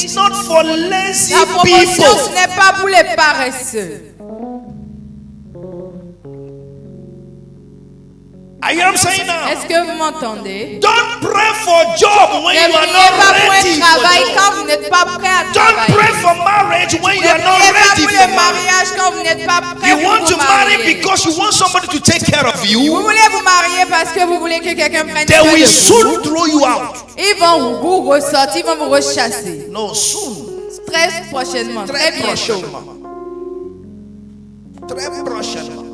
is not for lazy La promotion, ce people. n'est pas pour les paresseux. Are you saying now? Est-ce que vous m'entendez? Don't pray for job when Ne you are priez pas not pour ready un for travail job. quand vous n'êtes pas prêt à Don't pray travailler. for marriage when you Ne are not priez pas ready pour for le marriage. mariage quand vous n'êtes pas prêt You pour want vous to marry marier. because you want somebody to take care of Vous you. voulez vous marier parce que vous voulez que quelqu'un prenne They soin will de vous. soon throw you out. Ils vont vous ressortir, ils vont vous rechasser. No, soon. Très prochainement, très bientôt. prochainement. Très prochainement.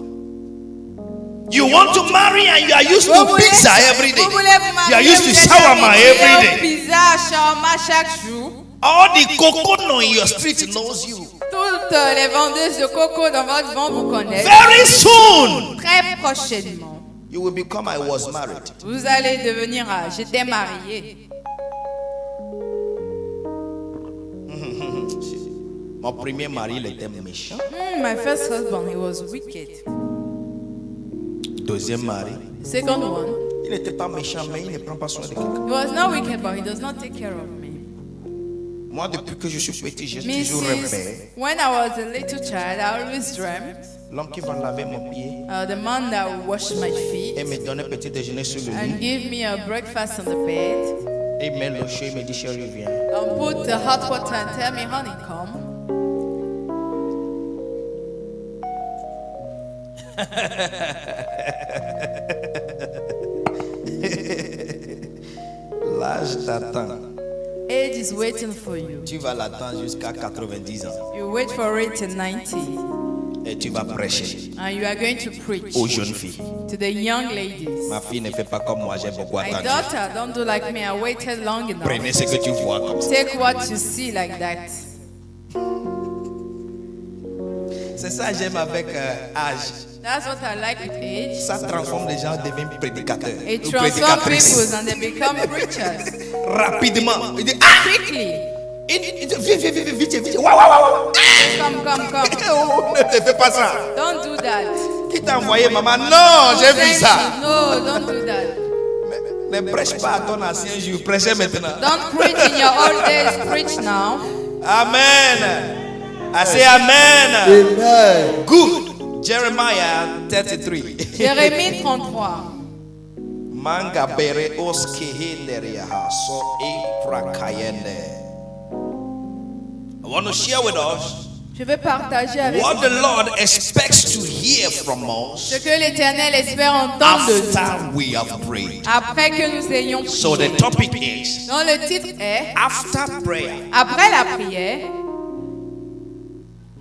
You want to marry and you are used Vous to voulez, pizza every day. vous voulez vous marier, You are used vous to êtes shawarma habitué every au day. pizza, shawarma chaque jour. All the coconut in your street knows you. Toutes les vendeuses de coco dans votre vent vous connaissent. Very soon, Très prochainement, you will become I was married. vous allez devenir j'étais marié. Mon premier mari, il était méchant. My first husband, he was wicked. Deuxième mari, Second one, il n'était pas méchant, mais il ne prend pas soin de quelqu'un. he was not wicked, but he does not take care of me. Moi, depuis que je suis petit, j'ai Me toujours since rêvé. when I was a little child, I always dreamt L'homme qui va laver mon pied the man that would wash my feet et me donner petit déjeuner sur le lit. and give me a breakfast on the bed Et il met l'eau chaude, il me dit chérie, viens. and put the hot water and tell me, honey, come. L'âge t'attend. Age is waiting for you. Tu vas l'attendre jusqu'à 90 ans. You wait for it till 90 Et tu vas prêcher and you are going to preach aux jeunes filles. to the young ladies. Ma fille ne fait pas comme moi, j'ai beaucoup My attendu. daughter, don't do like me. I waited long enough. Prenez ce que tu vois comme ça. Take what you see like that. C'est ça que j'aime avec âge. That's what I like with age. Ça transforme les gens, deviennent prédicateurs It ou transforms prédicatrices. people and they become preachers Rapidement. Il dit, ah! quickly. Il dit, viens, vite. Waouh, waouh, waouh. Come. Oh, ne te fais pas ça. Don't do that. Qui t'a envoyé, maman? Non, j'ai vu Thank ça. you. No, don't do that. Ne prêche pas à ton ancien jour, prêchez maintenant. Don't preach in your old days. Preach now. Amen. I say amen. Amen. Good. Jeremiah 33. Jérémie 33. Manga bere oskehenderia so e prakayende. I want to share with us Je vais partager avec what vous the Lord expects to hear from ce us que l'Éternel espère entendre de nous after we have prayed. après que nous ayons So prié. the topic is Donc le titre est after prayer, après la prière,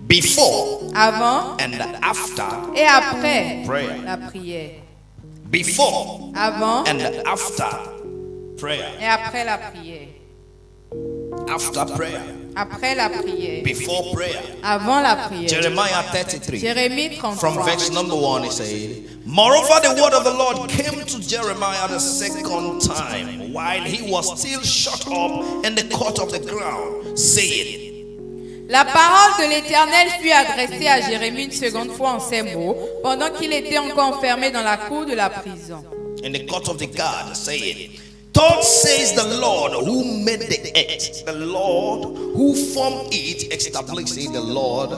before avant and after et après prayer. la prière. Before Avant and after prayer. et après la prière. After prayer. Après la prière. Before prayer. Avant la prière. Jeremiah 33. Jérémie From 33. verse number 1, it said, Moreover, the word of the Lord came to Jeremiah the second time, while he was still shut up in the court of the ground, saying, La parole de l'Éternel fut adressée à Jérémie une seconde fois en ces mots, pendant qu'il était encore enfermé dans la cour de la prison. in the court of the guard, saying, Thus says the Lord who made the earth, the Lord who formed it, establishing the Lord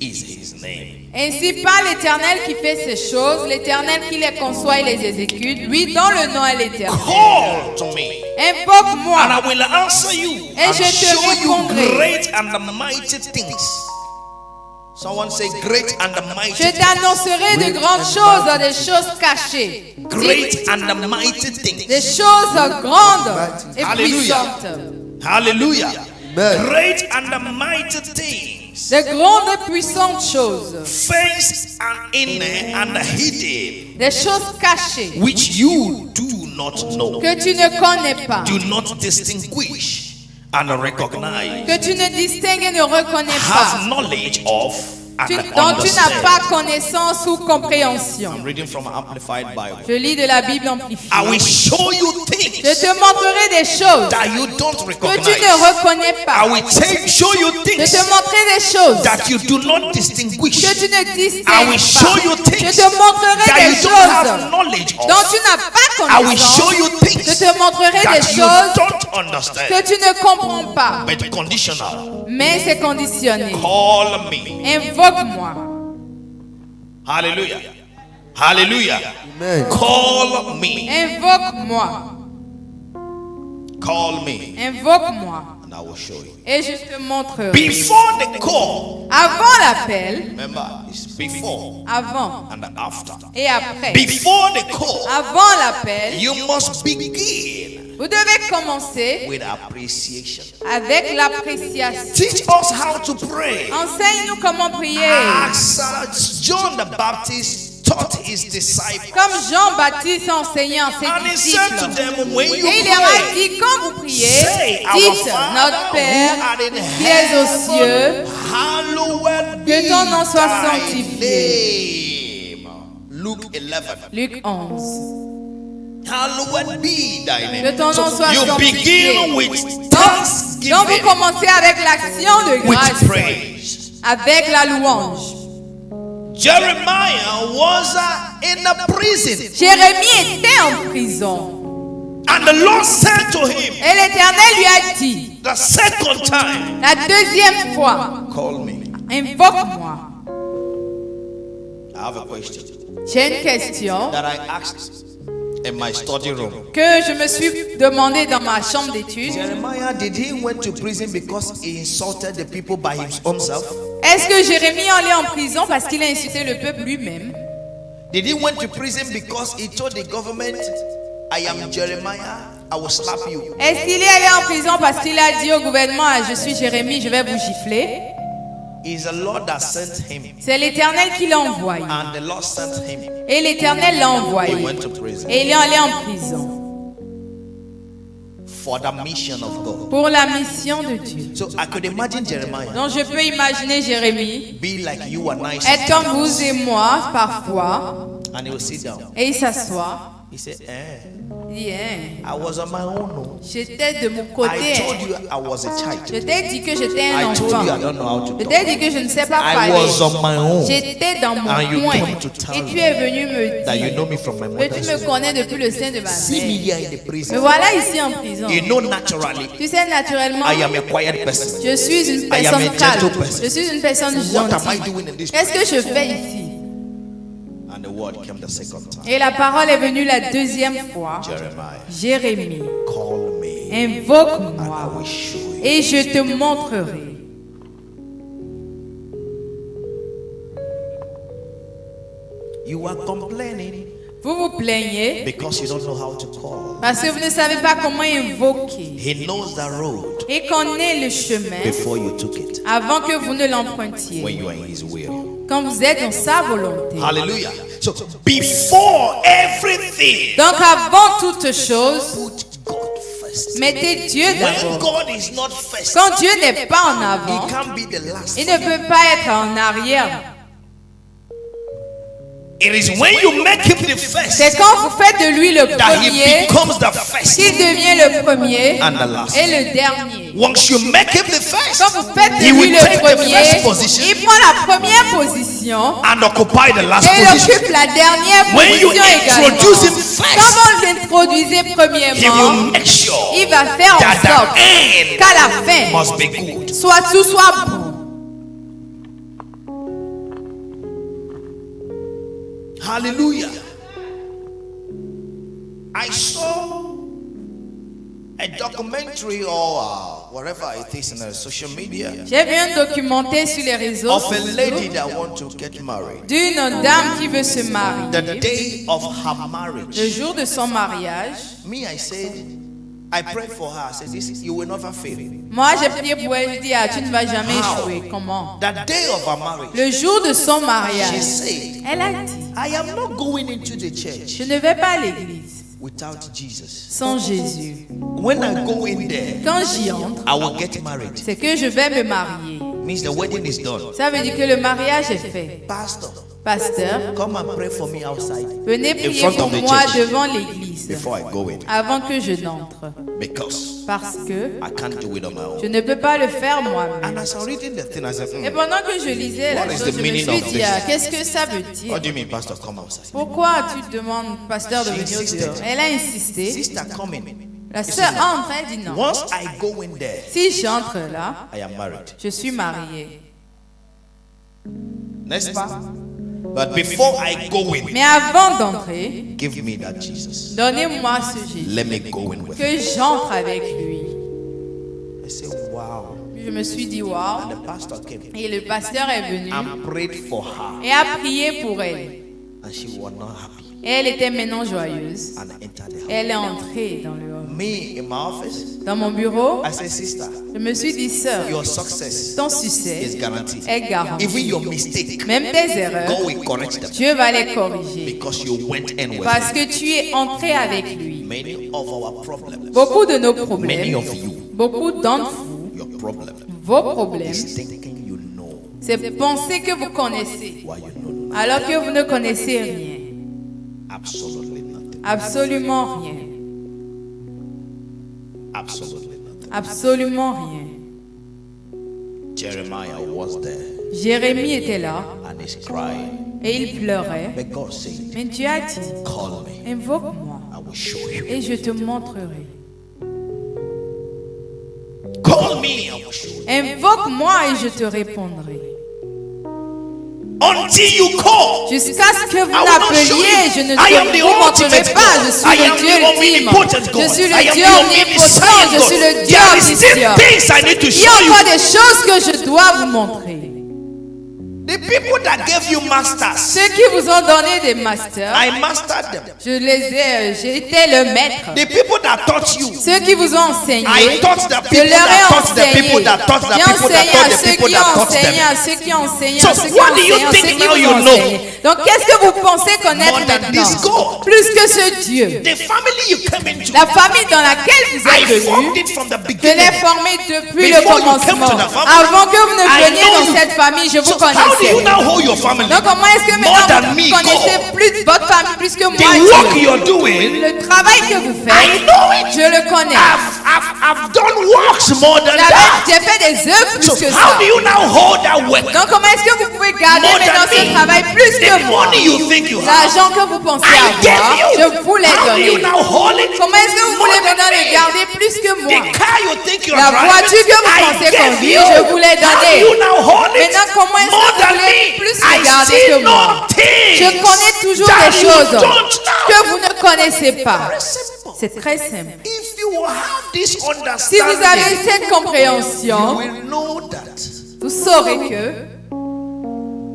is his name. Ainsi parle l'Éternel qui fait ces choses, l'Éternel qui les conçoit et les exécute, lui dont le nom est l'Éternel. Call to me, and Invoque-moi, I will answer you Et and je te show you répondrai. great and mighty things. Someone say great and mighty je things. t'annoncerai de grandes choses, des choses cachées, Great and mighty things. des choses grandes et Alléluia. puissantes. Hallelujah. Amen. Great and mighty things. Des grandes et puissantes choses, Face and inner and hidden, des choses cachées which you do not know, que tu ne connais pas, do not distinguish and recognize, que tu ne distingues et ne reconnais have pas, knowledge of and dont tu n'as understand. pas connaissance ou compréhension. I'm reading from Amplified Bible. Je lis de la Bible amplifiée. I will show you Je things te montrerai des choses that you don't que recognize. tu ne reconnais I pas. will show you Je things te montrerai des choses that you do not distinguish. que tu ne I will distingues show you pas. Je things te montrerai that des you don't have choses knowledge dont of. tu n'as pas I will show connaissance. you things Je te montrerai des that you choses don't understand, que tu ne comprends pas. but conditional. Mais c'est conditionné. Call me. Invoque-moi. Hallelujah. Hallelujah. Amen. Call me. Invoque-moi. Call me. Invoque-moi. And I will show you. Et je te montrerai. Before the call, Avant l'appel, remember, it's before avant and after. et après. Before the call, Avant l'appel, you must begin vous devez commencer with appreciation. avec l'appréciation. Teach us how to pray. Enseigne-nous comment prier. As John the Baptist taught his disciples. Comme Jean-Baptiste a enseigné à ses And he said to disciples. them, when you Et il leur a pray, dit, quand vous priez, say, Our dites, Father notre Père who art in qui es aux cieux, hallowed be que ton nom soit thy sanctifié. name. Luke 11. Luc 11. Hallowed be thy name. Que ton nom So soit you sanctifié. begin with Donc vous thanksgiving, commencez avec l'action de with grâce, praise. avec la louange. Jeremiah was in a prison, Jérémie était en prison. and the Lord said to him Et l'Éternel lui a dit, the second time, la deuxième fois, call me. invoque-moi. I have a question J'ai une question that I asked in my study room. que je me suis demandé dans ma chambre d'études. Jeremiah, did he went to prison because he insulted the people by his own self? Est-ce que Jérémie allait en prison parce qu'il a insulté le peuple lui-même? Did he went to prison because he told the government, I am Jeremiah, I will slap you? Est-ce qu'il est allé en prison parce qu'il a dit au gouvernement, ah, je suis Jérémie, je vais vous gifler? It's the Lord that sent him, C'est l'Éternel qui l'a envoyé. and the Lord sent him. Et l'Éternel l'a He envoyé. went to prison Et il est allé en prison for the mission of God. pour la mission de Dieu. So I could imagine Jeremiah Donc je peux imaginer Jérémie be like you and I, être comme vous et moi parfois, and he will sit down. et il s'assoit. He said, Il dit, hein, I was on my own. No. j'étais de mon I côté. told Hein. you I was a Je child. t'ai dit que j'étais un I told you I enfant. don't know how to Je talk. t'ai dit que je ne sais pas I parler. was on my own. J'étais dans mon And you coin. came to tell Et me tu es venu me That you dire know me from my que tu mother's me womb. connais depuis le sein de ma See me mère. here in the Me prison. voilà ici en prison. You know naturally Tu sais, naturellement, I am a quiet person. je suis une I am personne a calme. gentle person. Je suis une personne What am I gentille. doing in this Qu'est-ce que place? je fais ici? And the word came the second time. Et la parole est venue la deuxième fois. Jeremiah, Jérémie, call me and I invoque-moi will show you. et je te montrerai. You are complaining Vous vous plaignez because you don't know how to call. parce que vous ne savez pas comment invoquer. He knows the road Et connaît le chemin before you took it, avant que vous ne when l'empruntiez. you are in his will. Quand vous êtes dans sa volonté. Hallelujah. So before everything, Donc avant toute chose, put God first. mettez Dieu When d'abord. God is not first, Quand Dieu n'est pas en he avant, can't be the last. il ne peut pas être en arrière. It is when you make him the first C'est quand vous faites de lui le that he premier becomes the first qu'il devient le premier and the last. et le dernier. Once you make him the first, Quand vous faites de he lui will le take the first premier, position il prend la première position and occupy the last et il position. occupe la dernière When you position également. introduce him first, Quand vous l'introduisez he will premièrement, make sure il va faire that en sorte the end qu'à la fin, must be good. soit tout soit bon. Hallelujah. I saw a documentary or whatever it is in social media J'ai vu un documentaire sur les réseaux of a lady sociaux that wants to get married. d'une dame qui veut se The marier. day of her Le marriage. jour de son mariage, Me, I said, I prayed for her. I said, this you will never fail. moi j'ai prié pour elle, je dis, ah, tu ne vas jamais échouer. Comment? That day of her marriage, Le jour de son she mariage, said, elle a dit, I am not going into the church je ne vais pas à l'église without Jesus. sans Jésus. When I go in there, Quand j'y entre, I will get married. c'est que je vais me marier. Means the wedding is done. Ça veut dire que le mariage est fait. Pastor, Pasteur, come and pray for me outside venez prier pour moi devant l'église before I go in. avant que je n'entre. Because Parce que I can't do it on my je own. ne peux pas le faire moi-même. And as I'm reading the thing, I said, Et pendant que je lisais la What is chose, the je me meaning suis of dit, this? ah, qu'est-ce que ça veut what dire? do you mean, Pastor? Come outside. Pourquoi tu demandes, pasteur, de She venir insisted. dehors? Elle a insisté. Sister, come in. La sœur entre, elle dit non. Once I go in there, Si j'entre là, I am married. je suis mariée. N'est-ce pas? But before I go in, Mais avant d'entrer, give me that Jesus. donnez-moi ce Jésus. Let me go in with him. Que j'entre avec lui. I say, wow. Je me suis dit, And waouh. the pastor came Et le pasteur est venu and prayed for her. et a prié pour elle. And she was not happy. Et elle était maintenant joyeuse. And entered the house. Elle est entrée dans le hall. Me in my office, Dans mon bureau, I said, sister, je me suis dit, sœur, your success ton is succès guaranteed. est garanti. Even your mistake, Même tes erreurs, God will correct them Dieu va les corriger. because you went in with Parce him. que tu es entré avec lui. Many of our problems, Beaucoup de nos many problèmes, of you, beaucoup d'entre vous, your problem vos problèmes, is thinking you know c'est penser que vous connaissez, why you know alors que vous ne connaissez rien. absolutely nothing. Absolument rien. Absolutely nothing. Absolument rien. Jeremiah was there Jérémie était là and he's crying. et il pleurait. But God said, Mais Dieu a dit, call me, invoque-moi I will show you. et je te montrerai. Call me, I will show you. Invoque-moi et je te répondrai. Until you call, Jusqu'à ce que vous I will not show l'appeliez, you. je ne I am the vous montrerai ultimate pas. God. Je suis I le am Dieu the ultime. omnipotent God. Je suis le I am Dieu the omnipotent. omniscient Je suis le God. Dieu There is still omniscient. things I need to Il y show a you. encore des choses que je dois vous montrer. The people that gave you masters, Ceux qui vous ont donné des masters, I mastered them. j'ai été le maître. The people that taught you, Ceux qui vous ont enseigné, I taught the je people leur ai that taught the enseigné. people that taught the J'ai people that enseigné à taught the ceux people qui that ont taught enseigné, them. à ceux qui ont enseigné, So à ceux qui what ont do you enseigné, à think ceux qui now vous you ont know? enseigné. Donc qu'est-ce que vous pensez connaître More than this maintenant? God. Plus que ce Dieu. The family you came into, La famille dans laquelle vous I êtes formed venus, it from the je beginning. l'ai formée depuis le Before you came commencement. to the family, Avant que vous ne I veniez know dans you. cette famille, je vous So how do connaissais. you now hold your family? Donc comment est-ce que More than maintenant me, vous connaissez God. plus votre famille plus que moi The work Dieu? you're doing, Le travail que vous I faites, know it. je le connais. I've done works more than that. J'ai fait des œuvres plus So que how ça. do you now hold that work? Donc comment est-ce que vous pouvez garder More maintenant than ce me. travail plus The que moi? money you think you have, L'argent que vous pensez I gave avoir, you. je vous l'ai How do you donné. now hold it? Comment est-ce que vous More voulez than maintenant le me. garder plus que moi? The car you think you're La driving, voiture que vous I pensez gave conduire, you. je vous l'ai How do donnée. you now hold it? Maintenant, comment est-ce More que vous than voulez me. plus I le garder see que no moi? things Je connais toujours that des you choses don't know. que vous ne connaissez pas. Very simple. C'est très simple. If you have this Si vous avez understanding, cette you compréhension, will know that. vous saurez que,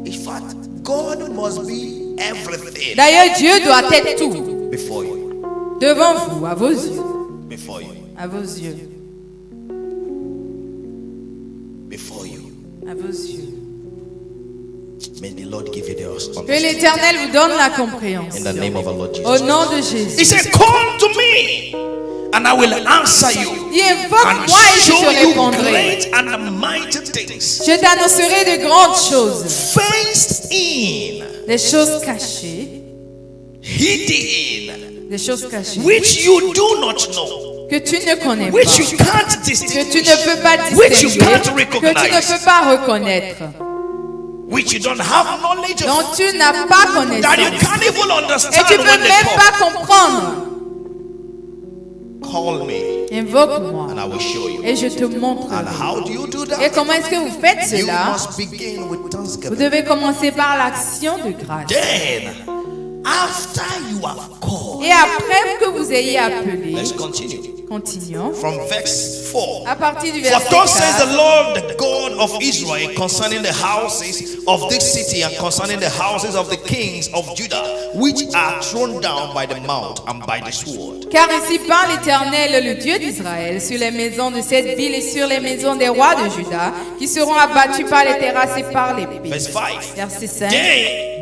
In fact, God must be everything d'ailleurs, Dieu doit être tout before you. devant vous, à vos yeux, Before you. à vos yeux, Before you. à vos yeux. May the Lord give you the Que understanding. l'Éternel vous donne la In the compréhension. name of our Lord Jesus. Au nom de He Jésus. said, call to me and I will answer you Dis, and invoque-moi et je show te you répondrai. great and mighty things. Je t'annoncerai de grandes choses, Fenced in, des choses cachées, hidden, des choses cachées which you do not know, que tu ne connais which pas, you can't que tu distinguish, ne peux pas which you distinguer, can't que tu ne recognize, peux pas reconnaître, which you don't have knowledge dont of, tu n'as pas that you connaissance can't even et tu understand peux when they même come. pas comprendre. Call me Invoque-moi and I will show you. et je te montrerai. And how do you do Et that? comment est-ce que vous faites You cela? must begin with Vous thanksgiving. devez commencer par l'action de grâce. Then, after you have called, Et après que vous ayez appelé, let's continue. continuons. From verse 4. À partir du For verset thus says 4. the Lord, the God of Israel, concerning the houses of this city and concerning the houses of the kings of Judah, which are thrown down by the mount and by the sword. Car ainsi parle l'Éternel, le Dieu d'Israël, sur les maisons de cette ville et sur les maisons des rois de Juda, qui seront abattus par les terrasses et par l'épée. Verse 5. Verset 5.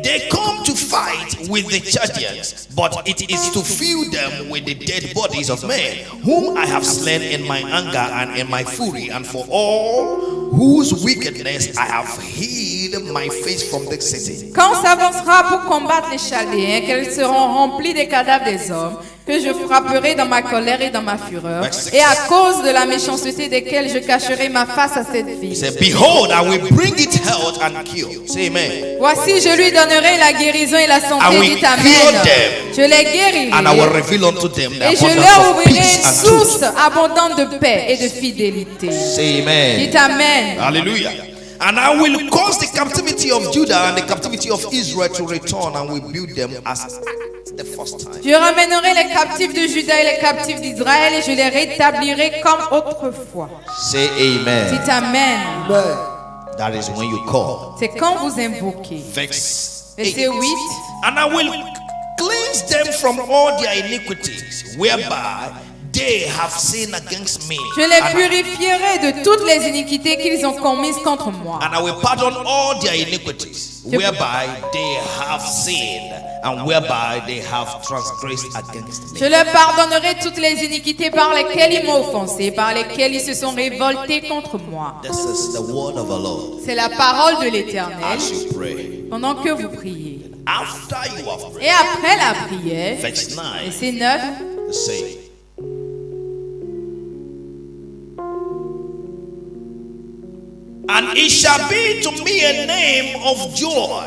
They come to fight with the Chaldeans, but it is to fill them with the dead bodies of men, whom I have slain in my anger anger and in my fury, and for all whose wickedness I have hid my face from the city. Quand s'avancera pour combattre les Chaldéens, qu'elles seront remplies des cadavres des hommes, que je frapperai dans ma colère et dans ma fureur, et à cause de la méchanceté desquelles je cacherai ma face à cette He ville. said, behold, I will bring it health and cure. Say amen. Voici, je lui donnerai la guérison et la I santé, will dit heal Amen. them. Je les guérirai, And I will reveal unto them the et je abundance leur of ouvrirai peace une and source truth. abondante de paix et de fidélité. Say amen. Dit Amen. Hallelujah. And I will cause the captivity of Judah and the captivity of Israel to return, and will build them as at the first time. Je ramènerai les captifs de Juda et les captifs d'Israël et je les rétablirai comme autrefois. Say amen. Dit Amen. That is when you call. C'est quand vous invoquez. Verse 8. Verset 8. And I will cleanse them from all their iniquities, whereby they have sinned against me. Je les purifierai de toutes les iniquités qu'ils ont commises contre moi. And I will pardon all their iniquities, whereby they have sinned, and whereby they have transgressed against me. Je leur pardonnerai toutes les iniquités par lesquelles ils m'ont offensé, par lesquelles ils se sont révoltés contre moi. This is the word of the Lord. C'est la parole de l'Éternel As you pray, pendant que vous priez. after you have prayed, Et après la prière, verse 9, verset 9, say, and it shall be to me a name of joy,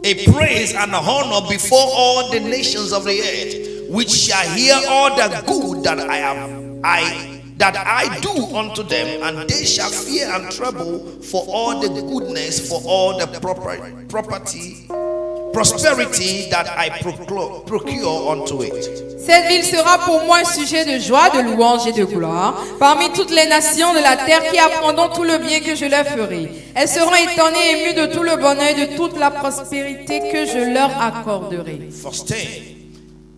a praise and honor before all the nations of the earth, which shall hear all the good that I do unto them, and they shall fear and tremble for all the goodness, for all the prosperity that I procure unto it. cette ville sera pour moi un sujet de joie, de louange et de gloire parmi toutes les nations de la terre qui apprendront tout le bien que je leur ferai. Elles seront étonnées et émues de tout le bonheur et de toute la prospérité que je leur accorderai. Verse 10.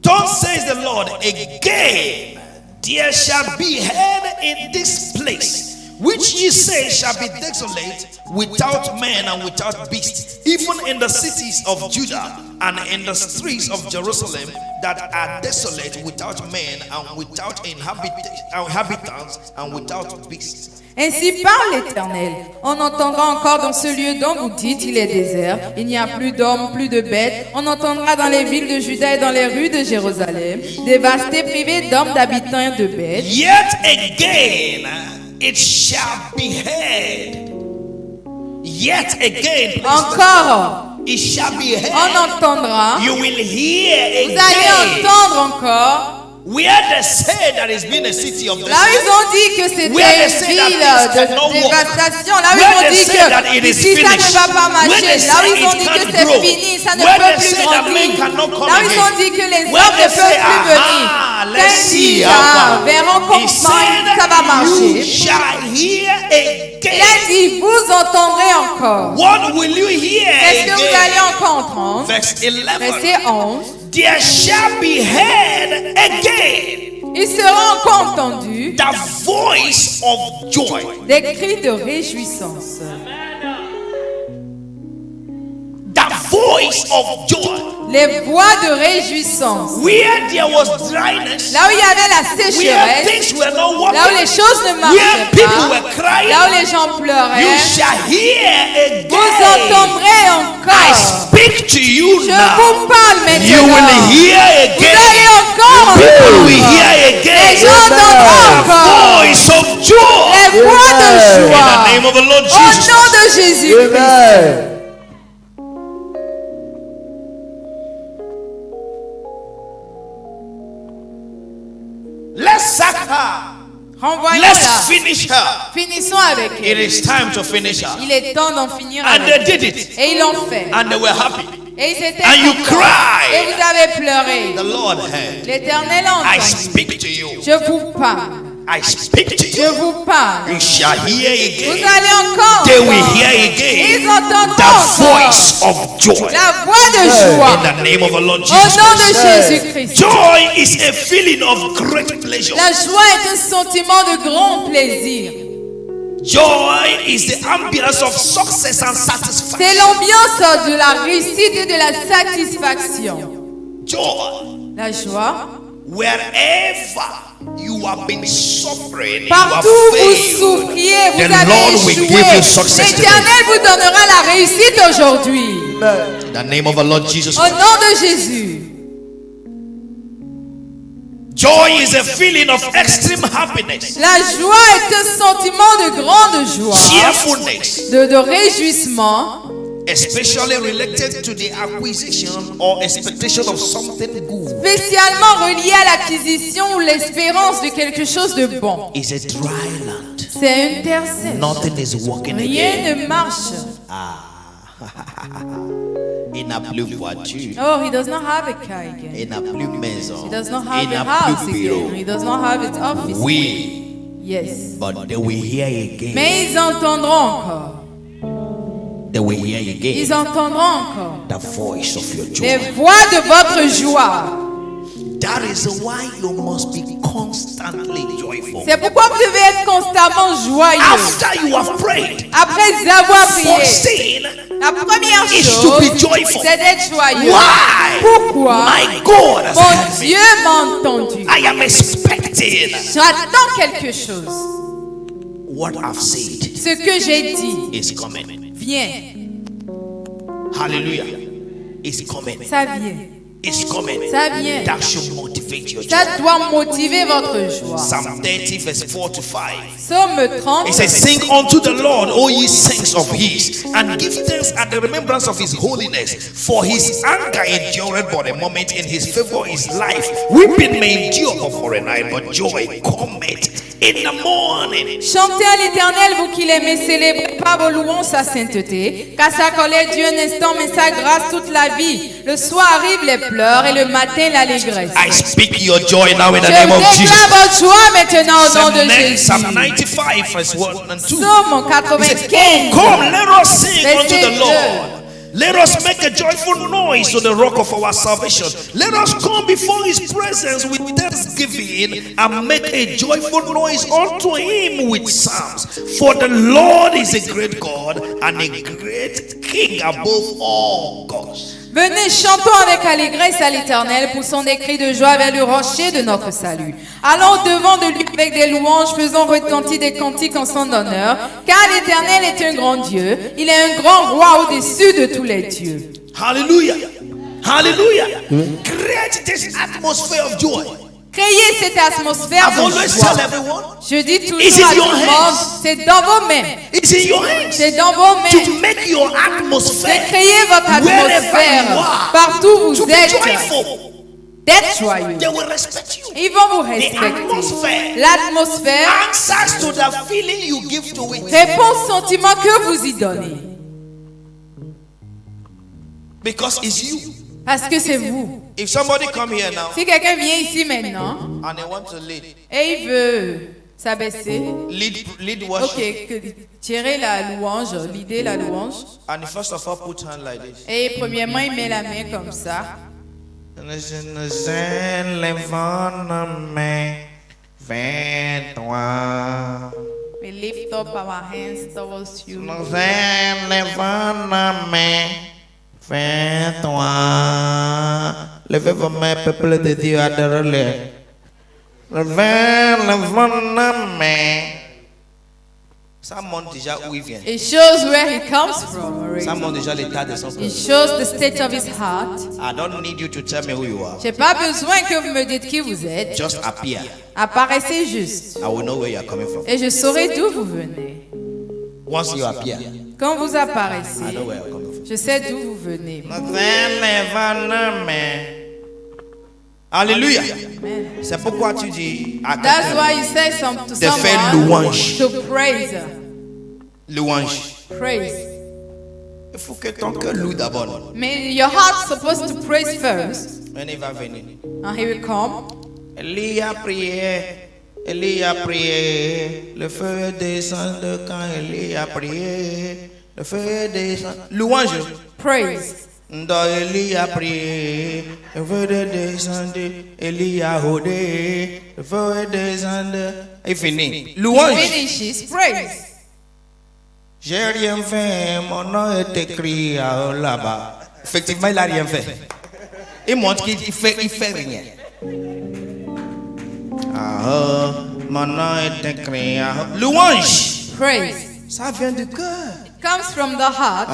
Thus says the Lord, again there shall be head in this place, which ye say shall be desolate, without man and without beast, even in the cities of Judah and in the streets of Jerusalem that are desolate, without men and without inhabitants and without beasts. Ainsi parle l'Éternel. On entendra encore dans ce lieu dont vous dites, il est désert, il n'y a plus d'hommes, plus de bêtes. On entendra dans les villes de Juda et dans les rues de Jérusalem, dévastées, privées d'hommes, d'habitants et de bêtes. Yet again it shall be heard. Yet again, Encore, it shall be on heard. entendra, You will hear vous allez again entendre encore, where they say that has been a city of là où ils ont dit que c'était une ville de dévastation, là où ils ont dit que ici ça ne va pas marcher, là où ils ont dit que c'est fini, ça ne peut plus grandir, là où ils ont dit que les hommes ne peuvent plus venir. Quand ils verront comment ça va marcher, shall hear il again. a dit, vous entendrez encore. What will you hear Est-ce que vous again? allez encore entendre? Verse 11. Verset 11. There shall be heard again Il sera encore entendu the voice of joy. des cris de réjouissance. The voice of joy. Les voix de réjouissance. Where there was dryness, Là où il y avait la where sécheresse, things were not là où les working, choses ne where marchaient people pas, were crying, là où les gens you pleuraient, shall hear vous again. entendrez I encore. speak to you Je now. vous parle You will maintenant. hear Vous allez again. encore People will entendre. hear Les again. gens entendront The encore. voice of joy. Les voix de In the joie. name of the Lord Au Jesus. nom de Jésus-Christ. Let's sack her. Renvoyons-la. Let's finish her. Finissons avec It elle. is time to finish her. Il est temps d'en finir And avec they elle. did it. Et ils l'ont fait. And they were happy. Et ils étaient And you contents. cried. Et vous avez pleuré. The Lord heard. L'Éternel a I entendu. speak to you. Je vous parle. I speak to Je you. vous parle. You shall hear Vous again. allez encore They will entendre. hear Ils again entendront the encore voice of joy. la voix de joie. In the name of the Lord Au Jesus nom de Christ. Jésus-Christ. Joy is a feeling of great pleasure. La joie est un sentiment de grand plaisir. Joy is the ambience of success and satisfaction. C'est l'ambiance de la réussite et de la satisfaction. Joy, La joie, wherever you have been suffering, partout où vous souffriez, vous avez échoué, l'Éternel vous donnera la réussite aujourd'hui. In the name of the Lord Jesus Christ. Au nom de Jésus. Joy is a feeling of extreme happiness. La joie est un sentiment de grande joie, cheerfulness, de réjouissement, especially related to the acquisition or expectation of something good. Spécialement relié à l'acquisition ou l'espérance de quelque chose de bon. It's a dry land. C'est une terre sèche. Nothing is working Rien again. ne marche. Il n'a plus voiture. Oh, he does not have a car again. Il n'a plus maison. He does not have a house again. He does not have its office. Oui. Yes. But they will hear again. Mais ils entendront encore. They will hear again. Ils entendront encore. The voice of your joy. Les voix de votre joie. That is why you must be constantly joyful. C'est pourquoi vous devez être constamment joyeux. After you have prayed, après avoir prié, la première chose, c'est d'être joyeux. Why? Pourquoi? My God has Mon Dieu m'a entendu. I am expecting. J'attends quelque chose. What I've said, ce que j'ai dit, is coming. Vient. Hallelujah. It's coming. Ça vient. It's coming. Ça vient. That should motivate your joy. Ça doit motiver votre joie. Psalm 30 verse 4 to 5. Psaume 30. It says, sing unto the Lord, O ye saints of his, and give thanks at the remembrance of his holiness. For his anger endureth but a moment, in his favor is life. Weeping may endure but for a night, but joy cometh in the morning. Chantez à l'Éternel, vous qui l'aimez, célébrez pas vos louanges sa sainteté, car sa colère dure un instant, mais sa grâce toute la vie. Le soir arrive les pleurs et le matin l'allégresse. I speak your joy now in the name of Jesus. Je déclare votre joie maintenant au nom de Jésus. Psalm 95 verse 1 and 2. Psaume 95. Oh, come, let us sing unto the Lord. Let us make a joyful noise to the rock of our salvation. Let us come before his presence with thanksgiving and make a joyful noise unto him with psalms. For the Lord is a great God and a great King above all gods. Venez, chantons avec allégresse à l'Éternel, poussons des cris de joie vers le rocher de notre salut. Allons devant de lui avec des louanges, faisons retentir des cantiques en son honneur, car l'Éternel est un grand Dieu, il est un grand roi au-dessus de tous les dieux. Hallelujah. Hallelujah. Create this atmosphere of joy. Créez cette atmosphère de joie. Je dis toujours à tout le monde, c'est dans vos mains. C'est dans vos mains. De créer votre atmosphère partout où vous êtes. D'être joyeux. Ils vont vous respecter. L'atmosphère répond au sentiment que vous y donnez. Because it's you. Parce que c'est vous. If somebody come here now, si quelqu'un vient ici maintenant and they want to lead, et il veut s'abaisser, lead worship. Ok, tirer la louange, leader la louange. And first of all, put hand like this. Et premièrement, il met la main comme ça. We lift up our hands towards you. Fais-toi, levez vos mains, peuple de Dieu, adorez-le. Levez vos mains. Ça montre déjà où il vient. It shows where he comes from. Ça montre déjà l'état de son cœur. It shows the state of his heart. I don't need you to tell me who you are. J'ai pas besoin que vous me dites qui vous êtes. Just appear. Apparaissez juste. I will know where you are coming from. Et je saurai d'où vous venez. Once you appear, quand vous apparaissez, I know where you are coming from. Je sais d'où vous venez. Alléluia. C'est pourquoi tu dis à That's why you say to de faire louange. To praise. Louange. Praise. Il faut que ton cœur loue d'abord. Mais your heart's supposed to praise first. Il va venir. And he will come. Élie a prié. Élie a prié. Le feu descend quand Élie a prié. Le feu descend. Louange. Praise. Élie a prié. Le feu descend. Élie a rodé. Le feu descend. Il finit. Louange. He finishes. Praise. J'ai rien fait, mon nom est écrit là-bas. Effectivement, il n'a rien fait. Il montre qu'il fait rien. Louange. Praise. Ça vient du cœur. It comes from the heart.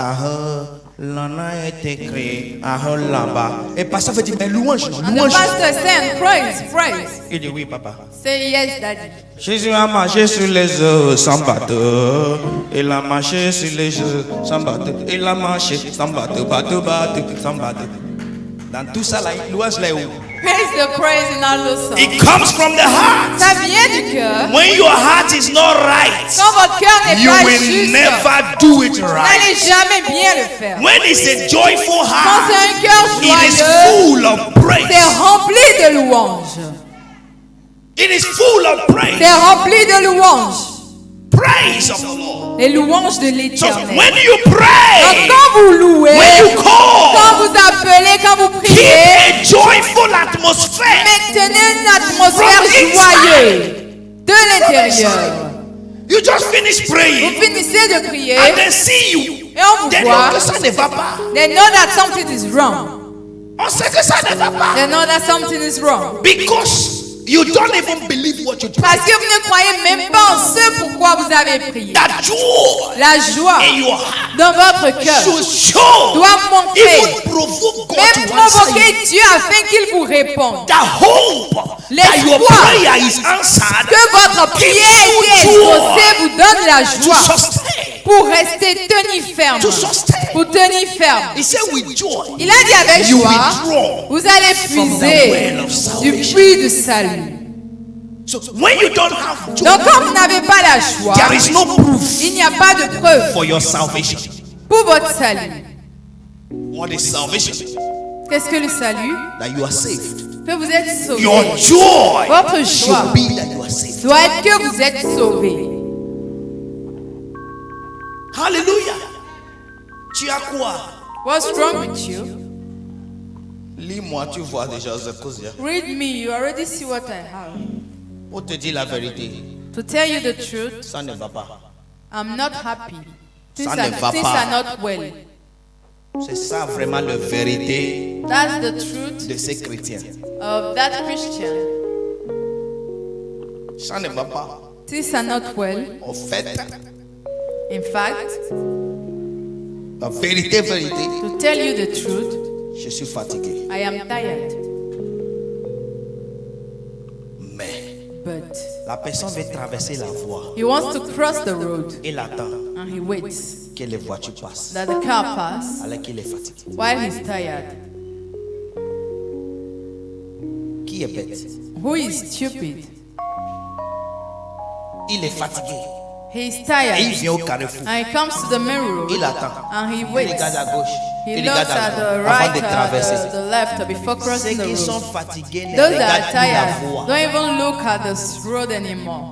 L'on a été créé là-bas. Et pasteur veut dire, mais louange, non, And the louange. pastor saying, praise, praise. Il dit oui, papa. Say yes, daddy. Jésus a marché sur les eaux sans bateau. Il a marché sur les eaux sans bateau. Il a marché sans bateau, bateau, sans bateau. Dans tout ça, la louange là est où? Praise the praise in all those songs. It comes from the heart. Ça vient du cœur. When your heart is not right, Quand votre cœur n'est you pas will juste, never do it vous right. n'allez jamais bien le faire. When it's a joyful Quand heart, c'est un cœur it is joyeux, full of c'est praise. rempli de louanges. It is full of praise. C'est rempli de louanges. Praise of the Lord. Les louanges de So l'Éternel. when you Donc, pray, quand vous louez, when you quand call, vous appelez, quand vous keep priez, a joyful atmosphere. maintenez une atmosphère From inside. joyeuse de l'intérieur. You just finish Vous praying finissez de prier and they see you. et on vous They voit. know que ça ne va pas. They know that something is wrong. On sait que ça ne va pas. They know that something is wrong. Because you don't even believe what you pray. Parce que vous ne croyez même pas en ce pourquoi vous avez prié. That joy La joie in your heart dans votre cœur should show. doit It montrer, would provoke God même to answer provoquer you. Dieu afin qu'il vous réponde. The hope that your L'espoir prayer is answered Que votre prière ait été exaucée vous donne la to joie sustain. pour rester tenu ferme. To sustain. Pour tenir ferme. He said with joy. Il a dit avec You joie, withdraw vous allez from the puiser well of du salvation. puits de salut. So when you don't have joy, Donc quand vous n'avez pas la joie, there is no proof il n'y a pas de preuve for your salvation. pour votre salut. What is salvation? Qu'est-ce que le salut? That you are saved. Que vous êtes sauvé. Your joy Votre joie should be that you are saved. doit être que vous êtes sauvé. Hallelujah. Tu as quoi? What's wrong with you? Lis-moi, tu vois déjà ce que j'ai. Read me, you already see what I have. Pour te dire la vérité, To tell you the truth, ça ne va pas. I'm not happy. Things Ça ne va things pas. are not well. C'est ça vraiment la vérité That's the truth de ces chrétiens. of that Christian. Ça ne va pas. Things are not well. En fait, In fact, la vérité, to tell you the truth, je suis fatigué. I am tired. Mais But la personne veut traverser la voie. he wants to cross the road Il attend and he waits que les voitures passent. that the car pass Alors qu'il est fatigué. while he's tired. Qui est bête? Who is stupid? Il est fatigué. He's Et il tired vient au carrefour. and he comes to the main road Il attend. and he Il waits. regarde à gauche. He Il looks regarde à at the droite right avant de or traverser. the left before Ceux crossing the qui sont road. fatigués ne Those that are regardent plus la tired voie. don't even look at this road anymore.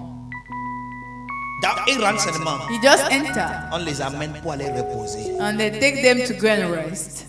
Ils rentrent seulement. He just enter On les amène pour aller reposer. and they take them to go and rest.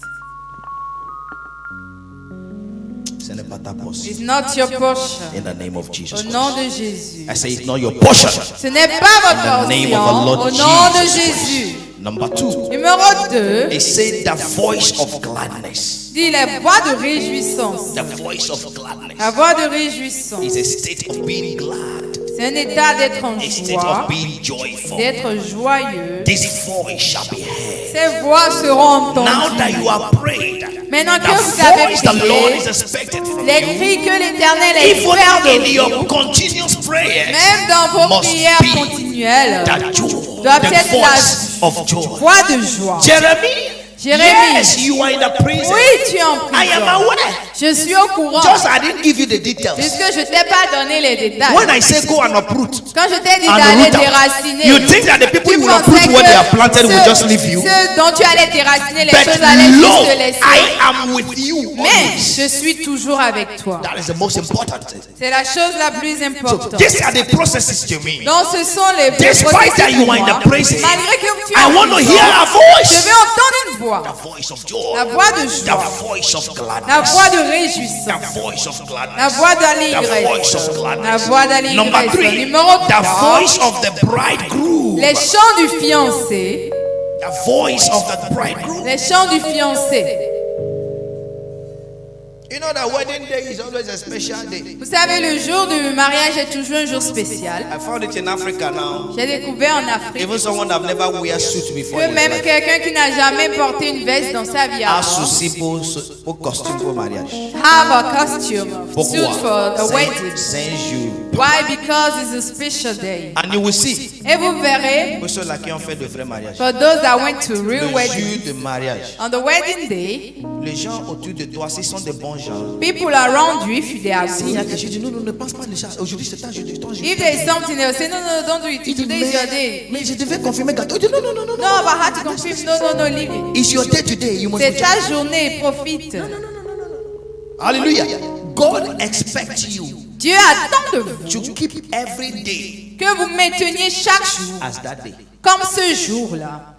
Ce n'est pas ta portion. It's not your portion. In the name of Jesus Au nom Christ. de Jésus. I say it's not your portion. Ce n'est pas votre In the name of the portion. Lord Au nom de Jesus Jésus. Number 2. Numéro 2. It said the voice of gladness. Dit la voix de réjouissance. The voice of gladness La voix de réjouissance. is a state of being glad. C'est un état d'être en A state joie, of being joyful. d'être joyeux. This voice shall be heard. Ces voix seront Now that entendues. you are prayed, Maintenant que the vous avez voice the Lord is prié, expected from les you. cris que l'Éternel Even espère de in your vous, continuous prayers, même dans vos must prières be continuelles, that joy, doit the être voice la of joy. voix de joie. Jeremy, Jérémie, yes, you are in the prison. oui, tu es en I am prison. aware. Je suis au courant, Just I didn't give you the details. puisque je ne t'ai pas donné les détails. When I say go and uproot, Quand je t'ai dit and d'aller root out, déraciner, you think that the people tu who will pensais uproot what que they have planted will ceux- just leave you? Ceux dont tu allais déraciner, les But choses allaient juste lo, te laisser. I am with you. Mais always. je suis toujours avec toi. That is the most important thing. C'est la chose la plus So importante. these are the processes to me. Donc ce sont les Despite processus that you pour are in moi. the prison, Malgré que tu es I en want to prison, hear a je voice. vais entendre une voix. The voice of joy. La voix de The joie. voice of gladness. La voix de réjouissance. The voice of gladness. La voix The voice d'allégresse. of gladness. La voix d'allégresse. Number 3, Numéro the 3. voice of the bridegroom. Les chants du fiancé. The voice of the bridegroom. Les chants du fiancé. You know that wedding day is always a special day. Vous savez, le jour du mariage est toujours un jour spécial. I found it in Africa now. J'ai découvert en Afrique Even someone that never wear suit before. que même quelqu'un qui n'a jamais porté une veste dans sa vie avant pour costume pour mariage. have a costume suit for a wedding. Sends you. Why? Because it's a special day. And you will see. Et vous verrez, Pour ceux-là qui ont fait de vrais mariages. for those that went to real Le wedding, jour de mariage. on the wedding day, Les gens autour de toi, s'ils sont des bons gens. people around you, if they are Il y a good, quelque chose, dis non, ne pense pas de ça. Aujourd'hui, c'est un jour. if there is something they'll say, no, don't do it. Today is your day. Mais je devais confirmer gâteau. Non. No, but I had to confirm. No, leave it. It's your day today. You must C'est ta journée, profite. Hallelujah. God expects you Dieu attend de vous to keep every day que vous mainteniez chaque jour as that day. comme ce jour-là.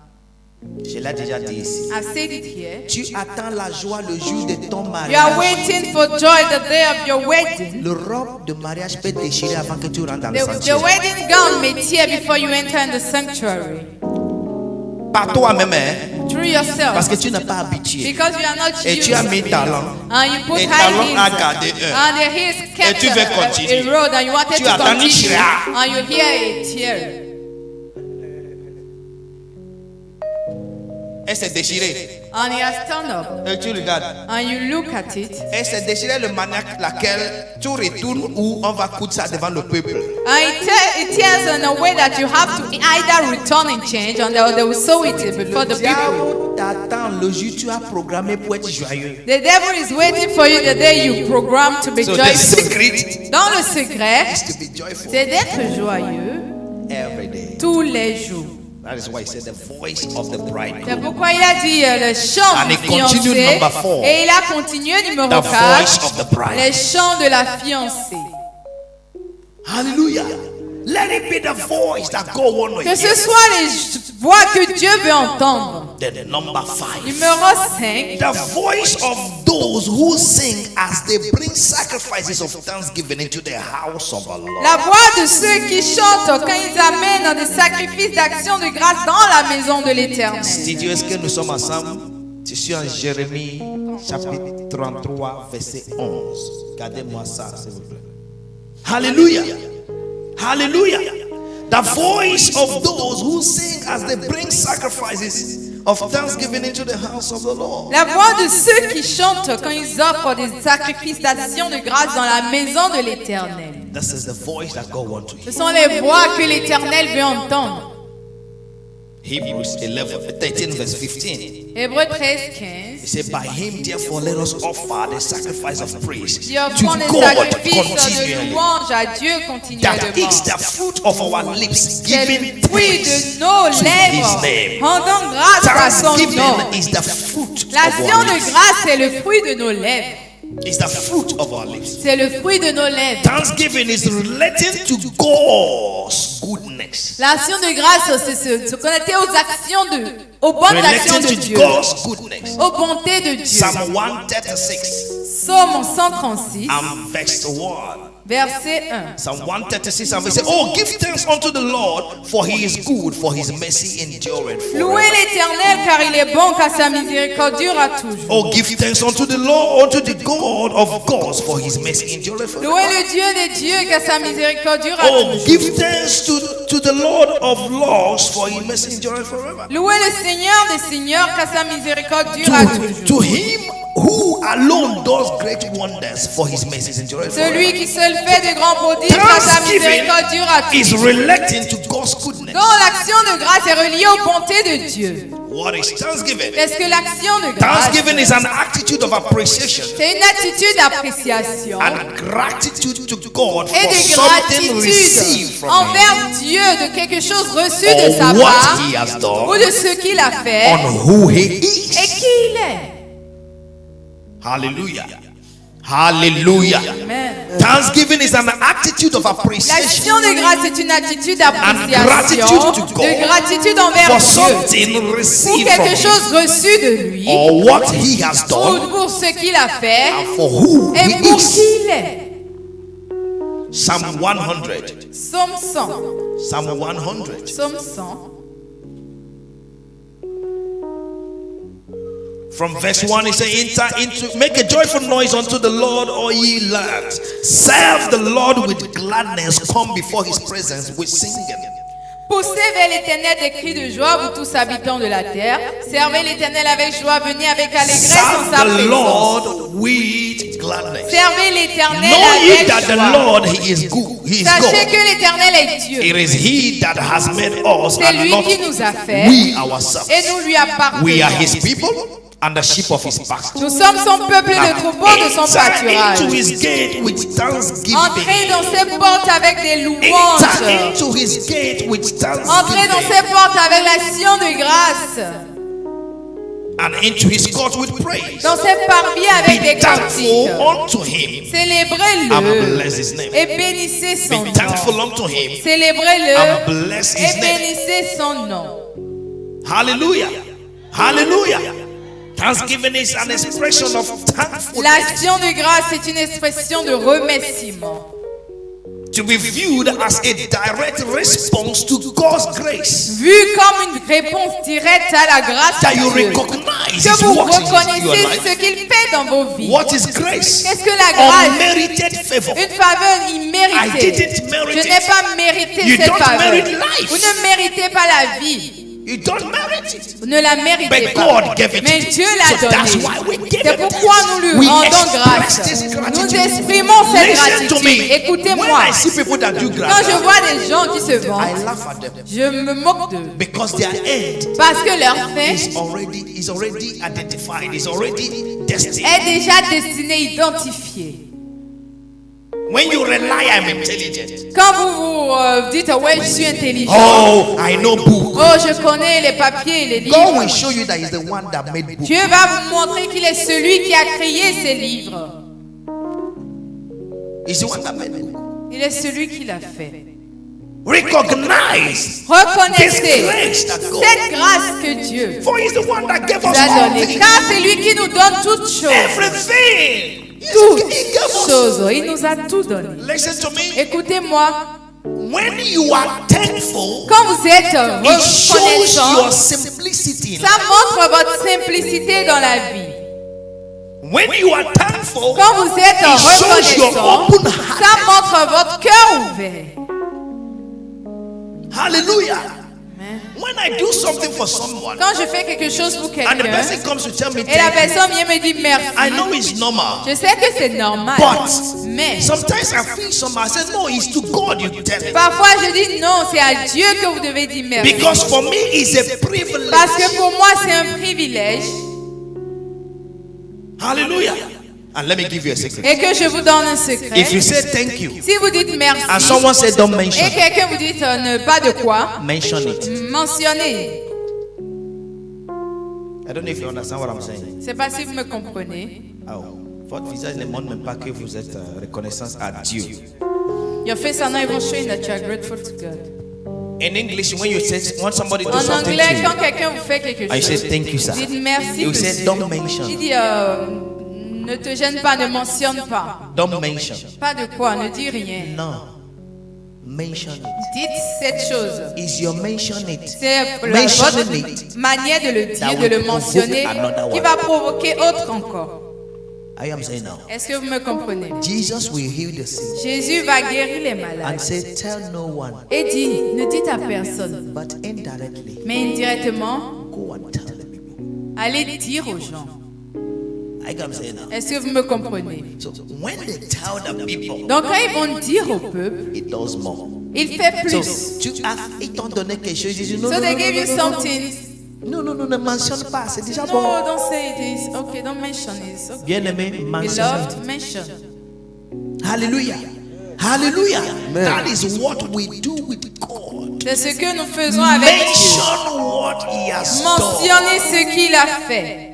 Je l'ai déjà dit ici. I said it here. Tu attends la joie le jour de ton You are mariage. waiting for joy the day of your wedding. Le robe de mariage peut déchirer avant que tu rentres dans le The sanctuaire. wedding gown may tear before you enter in the sanctuary. Par toi-même, hein, Through yourself. parce que tu n'es pas habitué. Because you are not Et used. tu as mis talent. And you put Et high talent a heels. gardé And the heels kept tu veux continuer. a road and you wanted Tu to attends continue. Nishra. And you hear a tear. Elle s'est déchirée. And he has turned up. Et tu regardes. And you look at it. Elle s'est déchirée de manière laquelle tu retournes où on va coudre ça devant le peuple. And it tears in a way that you have to either return and change, and they will sow it before the people. Diable t'attend le jour tu as programmé pour être joyeux. The devil is waiting for you the day you program to be So the joyful. secret Dans le secret, is to be joyful c'est d'être joyeux every day. tous les jours. That is why he said the voice of the bride. C'est pourquoi il a dit le chant And du he continued fiancé. number 4. Et il a continué numéro The 4, voice of the bride. les chants de la fiancée. Hallelujah. Let it be the voice that God wants to Que ce hear. soit les voix que Dieu veut entendre. Then the number 5. Numéro 5, The voice of those who sing as they bring sacrifices of thanksgiving into the house of the Lord. la voix de ceux qui chantent quand ils amènent des sacrifices d'action de grâce dans la maison de l'Éternel. Studio, est-ce que nous sommes ensemble? Je suis en Jérémie chapitre 33 verset 11. Gardez-moi ça s'il vous plaît. Hallelujah. Hallelujah. The voice of those who sing as they bring sacrifices of thanksgiving into the house of the Lord. La voix de ceux qui chantent quand ils offrent des sacrifices d'action de grâce dans la maison de l'Éternel. This is the voice that God wants to Ce hear. sont les voix que l'Éternel veut entendre. Hebrews 13 verse 15. Hébreux 13, He 15. said, by him therefore let us offer the sacrifice of praise Qui to offrons des God sacrifices de continually. louange à Dieu That continuellement. is the fruit of our lips, C'est giving le fruit praise de nos to his lèvres, name. rendant grâce à son Thanksgiving nom. is the fruit of L'action our de lips. grâce est le fruit de nos lèvres. It's the fruit of our lips. C'est le fruit de nos lèvres. Thanksgiving is relating to God's goodness. L'action de grâce, c'est se connecter aux actions aux bonnes actions de Relating to Dieu, God's goodness. aux bontés de Dieu. Psalm 136 Psaume 136, and verse 1. verset 1. Psalm 136 and verse 1. Oh, give thanks unto the Lord, for he is good, for his mercy endureth Louez forever. l'Éternel car il est bon, car sa miséricorde durera toujours. Oh, give thanks unto the Lord, unto the God of gods, for his mercy endureth forever. Louez le Dieu des dieux, car sa miséricorde durera Oh, toujours. give thanks to the Lord of lords, for his mercy endureth forever. Louez le Seigneur des seigneurs, car sa miséricorde durera toujours. To him who alone does great wonders, for his mercy endureth Celui forever. qui seul fait de grands prodiges, car sa miséricorde durera Thanksgiving is toujours. relating to God's goodness. Donc l'action de grâce est reliée aux bontés de Dieu. What is thanksgiving? Est-ce que l'action de grâce, Thanksgiving is an attitude of appreciation c'est une attitude d'appréciation and gratitude to God et for de something received gratitude from Him envers Dieu de quelque chose reçu de or sa what part He has done ou de ce qu'il a fait on who He et is. qui il est. Hallelujah. Hallelujah. Amen. Thanksgiving is an attitude of appreciation L'action de grâce est une attitude gratitude d'appréciation, to God de gratitude envers for Dieu something pour received from quelque Him chose reçu de lui or what He has ou done pour ce qu'il a fait and for who et He pour qui is. il est. Psalm 100. Psaume 100. Psalm 100. Psaume 100. From verse 1, it says, make a joyful noise unto the Lord, all ye lands. Serve the Lord with gladness. Come before his presence with singing. Poussez vers l'Éternel des cris de joie, vous tous habitants de la terre. Servez l'Éternel avec joie, venez avec allégresse en sa Serve the présence. Lord with gladness. Servez l'Éternel Know ye avec that the joie. Lord, he is good. He is Sachez God. que l'Éternel est Dieu. It is he that has made us C'est and lui not qui nous a fait we ourselves. et nous lui We are his appartenons. people and the sheep of his pasture. Nous sommes son peuple et le troupeau de son pâturage. Enter into his gate with thanksgiving. Entrez dans ses portes avec des Enter louanges. into his gate with Entrez dans thanksgiving. ses portes avec l'action de grâce. And into his court with praise. Dans ses parvis avec des Be thankful cantiques. unto him. Célébrez-le And bless his name. et bénissez son Be nom. thankful unto him. Célébrez-le And bless his et name. bénissez son nom. Hallelujah. Hallelujah. Thanksgiving is an expression of thankfulness. L'action de grâce est une expression de remerciement. To be viewed as a direct response to God's grace. Vu comme une réponse directe à la grâce That de you Dieu. recognize Que his vous works in your reconnaissez life. ce qu'il fait dans vos vies. What is grace? Qu'est-ce que la grâce? Unmerited favor. Une faveur I imméritée. didn't merit Je it. n'ai pas mérité You cette don't faveur. merit life. Vous ne méritez pas la vie. You don't merit it. Vous ne la méritez But pas. God gave it Mais to you. Dieu l'a So that's donnée. why we give C'est it. pourquoi nous lui We rendons express grâce. this Nous gratitude. exprimons cette Listen to gratitude. me. When Écoutez-moi. I see people that do Quand je gratitude, vois des gens qui se I vantent, laugh at them je me moque d'eux. because their end Parce que leur fin is already identified, is already destined. est déjà destinée, identifiée. When you rely, I'm intelligent. Quand vous dites, ouais, je suis intelligent. Oh, I know book. Oh, je connais les papiers et les God livres. will show you that He's the one that made book. Dieu va vous montrer qu'il est celui qui a créé ces livres. He's the one that made book. Il est celui qui l'a fait. Recognize Reconnaissez this grace that God. cette grâce que Dieu For He's the one that gave nous us a all donnée. things. Car c'est lui qui nous donne toutes choses. Everything. Toutes He gave us. choses. Il nous a tout donné. Listen to me. Écoutez-moi. When you are thankful, Quand vous êtes it shows reconnaissant, your simplicity. in ça life. montre votre simplicité dans la vie. When you are thankful, Quand vous êtes it shows your reconnaissant, open heart. ça montre votre cœur ouvert. Hallelujah. Amen. When I do something for someone Quand je fais quelque chose pour and the quelqu'un person comes to tell me et la thank you, personne vient me dire merci, I know it's normal. je sais que c'est normal. But Mais sometimes I feel somehow I say, no, it's to God you tell it. parfois je dis non, c'est à Dieu que vous devez dire merci. Because for me it's a privilege. Parce que pour moi c'est un privilège Hallelujah. And let me give you a secret. et que je vous donne un secret. If you say thank you Si vous dites merci and someone said don't mention, et quelqu'un vous dit ne pas de quoi, mention it. mentionnez. I don't know if you understand what I'm saying. C'est pas si vous me comprenez. Oh, votre visage ne montre même pas que vous êtes reconnaissance à Dieu. Your face are not even showing that you are grateful to God. In English, when you say want somebody to do En something anglais, to quand you, quelqu'un vous fait quelque I say chose, thank you, sir. dites merci. You say monsieur. don't mention. Il dit ne te gêne pas, ne mentionne pas. Don't mention. Pas de quoi, ne dis rien. No. Mention it. Dites cette chose. Is your mention it? C'est Mention votre it. manière de le That dire, de will le mentionner, provoke another qui one. va provoquer autre encore. I am saying now. Est-ce que vous me comprenez? Jesus will heal the sick Jésus va guérir les and malades. say, tell no one, Et dit, ne dites à personne, but indirectly, mais indirectement, go and tell the people. allez dire aux gens. I am saying now. Est-ce que vous me comprenez? So when they tell the people, Donc quand ils vont dire au peuple, It does more. il fait So, plus. ils t'ont donné quelque chose, ils disent non, So non, they non, give you non, non, something. non, non, non, ne mentionne pas, c'est déjà bon. No, don't say it is okay. Don't mention it. It's okay. Bien-aimé, mentionne. Beloved, mention. hallelujah. Hallelujah. That is what we do with God. C'est ce que nous faisons avec Dieu. Mention what He has done. Mentionnez ce qu'il a fait.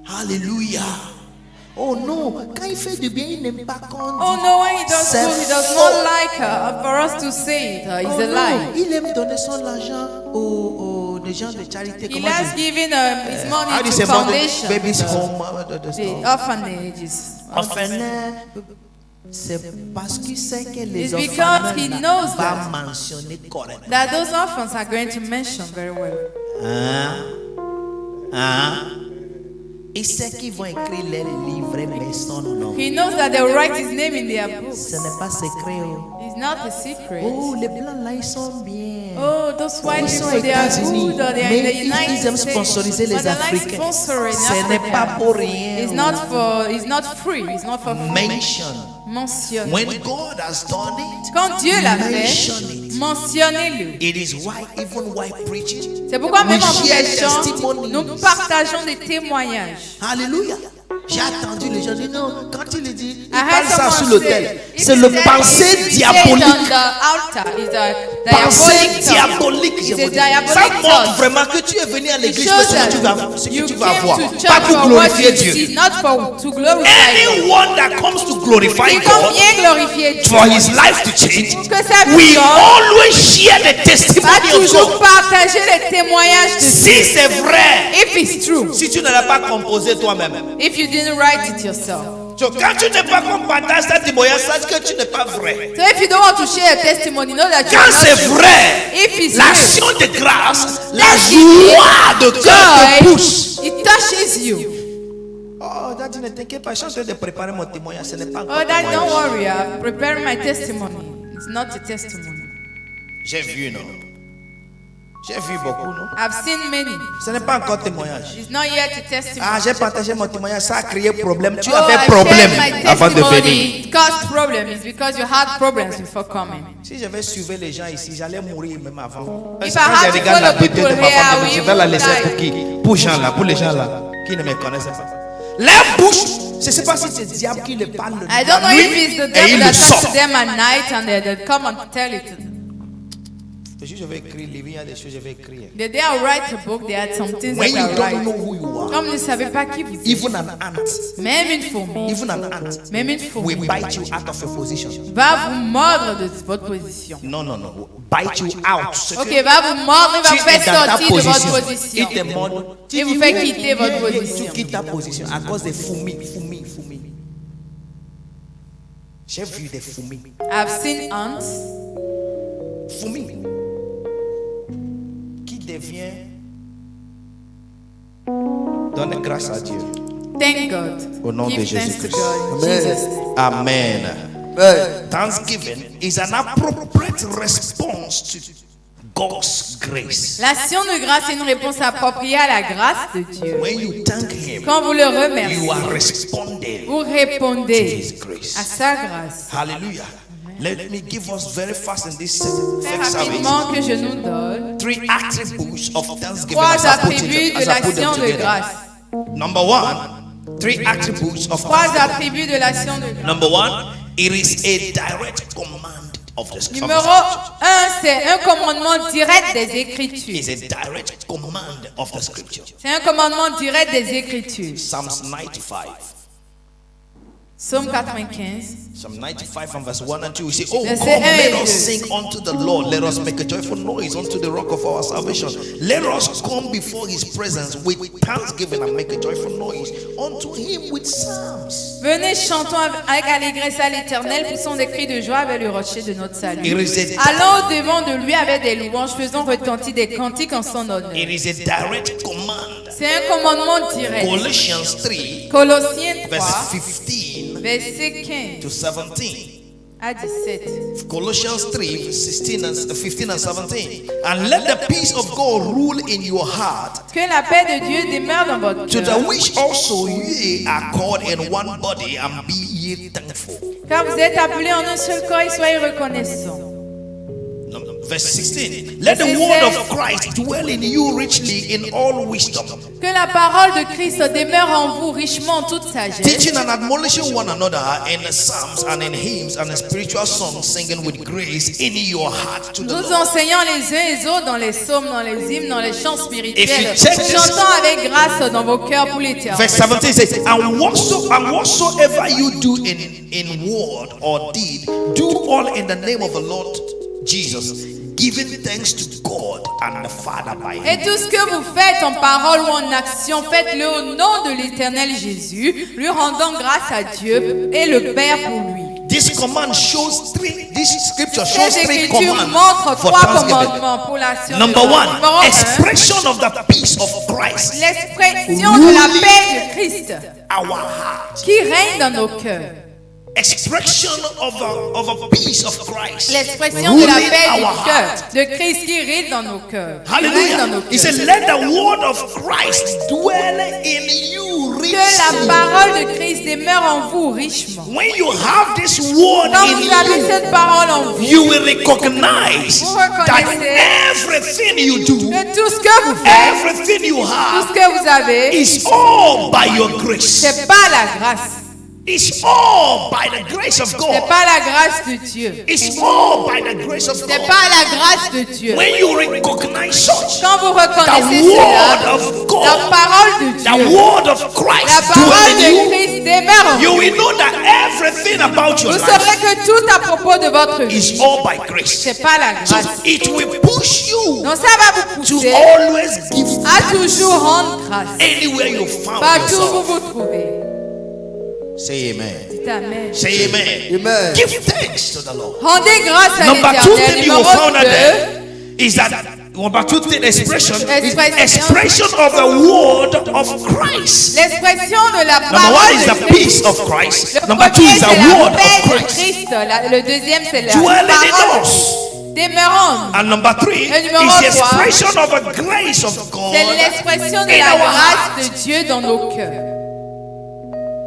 Hallelujah. Oh non, quand il fait du bien, il n'aime pas qu'on dit. Oh no, when he does C'est good, he does faux. not like for us to say it. It's Oh a non, lie. il aime donner son argent aux gens de charité. He Comment has dire? given his money How do you to say about the foundations, babies the home? orphanages. Orphelin, c'est parce qu'il sait que les It's because he orphelins knows va that. mentionner correctement. That those orphans are going to mention very well. Hein? Hein? Il sait qu'ils vont écrire les livrets, mais son nom. He knows that they'll write his name in their books. Ce n'est pas secret. It's not a secret. Oh, les blancs là, ils sont bien. Oh, those white Ils sont people, aux they are États-Unis. good, or they are in the Mais United ils aiment States. sponsoriser les But they like Africains. sponsoring Ce n'est pas Africa. pour rien. It's not free. It's not for free. Mention. Mentionne. When God has done it, Quand Dieu l'a mention fait, it. mentionnez-le. It is why even while preaching, C'est pourquoi même we en share prêchant, testimonies. nous partageons des témoignages. Alléluia. J'ai attendu les gens disent non, quand il le dit, il I parle heard ça someone sur say, l'autel. if C'est he le said- pensée if he said diabolique. on the altar, it's a Pensée diabolic diabolique. thought. je It's vous a dis. Ça diabolic montre thought. vraiment que tu es venu à It l'église shows pour ce that que you tu vas came voir. to Pas church pour for what glorifier you Dieu. see, not to glorify God. Anyone that comes to glorify Qui vont God bien glorifier Dieu. for his life to change, Pour que sa vie we change, always share the va testimony of toujours God. partager les témoignages de Dieu. Si c'est vrai, If it's true, si tu ne l'as pas composé toi-même. if you didn't write it yourself. So, quand tu n'es pas qu'on partage ta témoignage, sache que tu n'es pas vrai. So if you don't want to share a testimony, know that you Quand are not c'est true. vrai, If it's l'action de grâce, la Let's joie de cœur te pousse. joy, it touches you. Oh, Daddy, ne t'inquiète pas, je suis en train de préparer mon témoignage. Ce n'est pas encore Oh, Dad, don't témoignage. worry. I'm preparing my testimony. It's not a testimony. J'ai vu, non? J'ai vu beaucoup, non? I've seen many. Ce n'est pas encore témoignage. It's not yet a testimony. Ah, j'ai partagé mon témoignage, ça a créé problème. Tu Oh, avais I problème shared my avant de testimony. venir. It caused problem. It's because you had problems before coming. Si j'avais suivi les gens ici, j'allais mourir même avant. If Parce I que quand had je to regarde la follow beauté de people ma here, femme, we je vais la would laisser die. pour qui? Pour les gens là, qui ne me connaissent pas. La bouche, je ne sais pas si c'est le diable qui le parle de I don't know nuit, if it's the et devil il that le talks sort. to them at night and they come and tell it to them. Je vais écrire, il y a des choses je vais écrire. The day I write a book, there are some things When that you I don't know write. who you are, Comme ne savez pas qui vous êtes. even an ant, Même une fourmi. even an ant Même une fourmi. will bite you out of your position. Va vous mordre de votre position. Non, non, non. Bite you out. Ce Ok, que va vous mordre, il tu va es faire dans ta sortir de votre position. position. Il te mord. Et vous fait quitter votre position. Tu quittes ta position à cause des fourmis. J'ai vu des fourmis. I've seen ants Fourmis. Qui devient. Donne grâce à Dieu. Thank God. Au nom de Give thanks to Jésus-Christ. God. in Jesus' name. Amen. Thanksgiving is an appropriate response to God's grace. L'action de grâce est une réponse appropriée à la grâce de Dieu. When you thank Him, Quand vous le you remerciez, are responding vous to répondez His grace. à sa grâce. Hallelujah. Let me give us very fast in this Très first service rapidement que je nous donne 3 attributes of thanksgiving trois as I put attributs it- de as I put them l'action de together. grâce. Number 1, 3 attributes of Trois thanksgiving. attributs de l'action de grâce. Number 1, it is a direct command of the Numéro scripture. 1, c'est un commandement direct des Écritures. Is a direct command of the scripture. C'est un commandement direct des Écritures. Psalms 95. Psaume 95. Psalm 95 and verse 1 and 2. We say, oh, Verset come, 1 et let us 2. sing unto the Lord. Let us make a joyful noise unto the rock of our salvation. Let us come before his presence with thanksgiving and make a joyful noise unto him with psalms. Venez, chantons avec allégresse à l'Éternel, poussons des cris de joie avec le rocher de notre salut. It is a- Allons au-devant de lui avec des louanges, faisons retentir des cantiques en son honneur. It is a direct command. C'est un commandement direct. Colossians 3, Colossiens 3, verse 15 verset 15 to 17. à 17. Colossians 3, 15 and 17. And let the peace of God rule in your heart, Que la paix de Dieu demeure dans votre to the cœur. which also ye are called in one body, and be ye thankful. Car vous êtes appelés en un seul corps et soyez reconnaissants. Verse 16. Let the word of Christ dwell in you richly in all wisdom, Que la parole de Christ demeure en vous richement en toute sagesse. teaching and admonishing one another in psalms and in hymns and in spiritual songs, singing with grace in your heart to the Nous Lord. enseignant les uns les autres dans les psaumes, dans les hymnes, dans les chants If spirituels, you check this- chantant avec grâce dans vos cœurs pour l'éternel. Verse 17 says, and whatsoever you do in word or deed, do all in the name of the Lord Jesus, giving thanks to God and the Father by him. Et tout ce que vous faites en parole ou en action, faites-le au nom de l'éternel Jésus, lui rendant grâce à Dieu et le Père pour lui. This command shows this scripture shows Ces 3 écritures commands montrent for 3 thanksgiving. commandements pour l'action. Number de grâce. 1, Numéro 1, expression of the peace of Christ. l'expression de la paix de Christ Our heart. qui règne dans nos cœurs. Expression of a peace of Christ. L'expression de la Ruling paix our du cœur, heart. de Christ qui règne dans nos cœurs. Qui règne dans nos Hallelujah. He cœurs. said, let the word of Christ dwell in you Que la richly. parole de Christ demeure en vous richement. When you have this word Quand in vous avez you, cette parole en vous, you will recognize Vous that reconnaissez everything you do, que tout ce que vous faites, everything you tout have, ce que vous avez, is all by your grace. c'est pas la grâce. It's all by the grace of C'est God. pas la grâce de Dieu. It's all by the grace of C'est God. pas la grâce de Dieu. When you recognize such, Quand vous the reconnaissez word cela, of la God, parole de the Dieu, word of la Christ parole dwell de in you, Christ demeure en you vous. will know that everything about your Vous life saurez que tout à propos de votre vie, is all by grace. c'est pas la So grâce. it will push you Donc ça va vous to pousser always give à toujours rendre grâce. anywhere you found Partout où yourself. vous vous trouvez. Say amen. Dites Amen. Say amen. Amen. Give thanks to the Lord. Rendez grâce à Number 2 l'Éternel. thing you will Numéro find out 2, there is that number 2 thing expression is Expression. expression of the word of Christ. l'expression de la Number 1 parole is de the Christ. peace of Christ. Le Number 2 premier, is the c'est la word paix of de Christ. Christ. Le deuxième, c'est la Dwelling in parole us. demeurant. And number 3 Le numéro is the 3, expression of the grace of God. C'est l'expression de in la our grâce heart. de Dieu dans nos cœurs.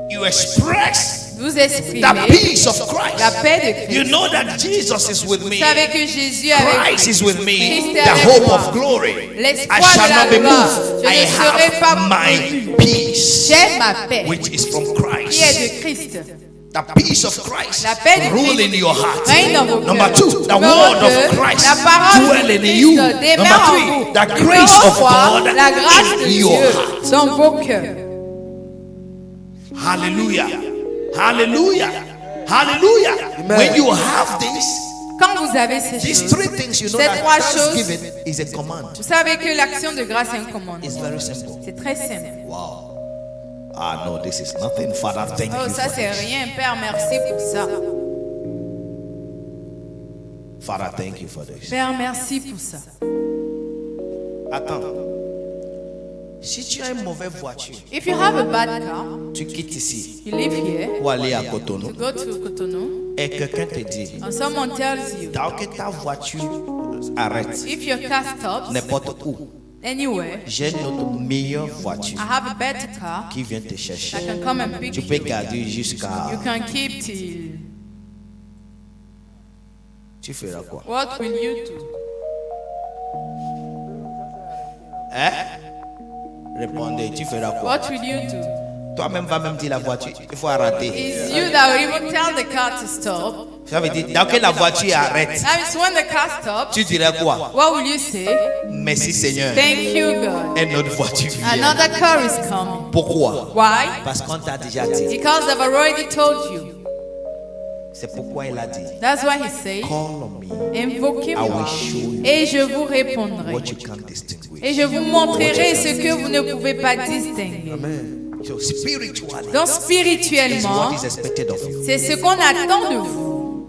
You express Vous the exprimez peace of la Christ. paix de Christ. You know that Jesus is with me. Vous savez que Jésus est avec Christ is with me, Christ est the avec hope moi. of glory. I L'espoir shall de not la be gloire. moved. Je I ne serai pas have my mouru. peace, J'ai ma paix which is from qui Christ. est de Christ. The peace of Christ La paix de rule Christ in your heart. règne dans vos Number cœurs. 2, the Numéro word 2, of Christ la parole dwell de in Christ you. demeure Number en 3, vous. the Numéro grace of 3, God la grâce de in your Dieu heart. dans vos cœurs. Hallelujah. Hallelujah. Hallelujah. Amen. When you have this, Quand vous avez ces these choses, 3 things, you know Ces that 3 choses, thanksgiving is a command. vous savez que l'action de grâce est un commandement. It's very simple. C'est très simple. Wow. Ah no, this is nothing. Father, thank Oh, you ça for c'est this. rien, Père, merci pour ça. Father, thank you for this. Père, merci pour ça. Attends. Si tu as une mauvaise voiture, If you have a bad car, tu quittes ici you live here, pour aller à to Cotonou go to Cotonou, et quelqu'un te dit, and someone tells you, tant que ta voiture arrête if your car stops n'importe où, anywhere, j'ai une autre meilleure voiture I have a better car qui vient te chercher. that can come and pick Tu peux you. garder jusqu'à... You can keep till. Tu feras quoi? What will you do? Hein? Répondez, tu feras quoi? What will you do? Toi-même va même dire la voiture, il faut arrêter. It's you that will even tell the car to stop. Ça veut dire, tant que la voiture arrête, That means when the car stops, tu dirais quoi? what will you say? Merci Seigneur. Thank you, God. Et notre voiture vient. Another car is coming. Pourquoi? Why? Parce qu'on t'a déjà dit. Because I've already told you. C'est pourquoi il a dit, That's why he said, call on me, invoquez-moi I will show you et je vous répondrai. what you can't distinguish. Et je vous montrerai ce que vous ne pouvez pas distinguer. So spiritually, Donc is spirituellement, what is expected of you. c'est ce qu'on attend de vous.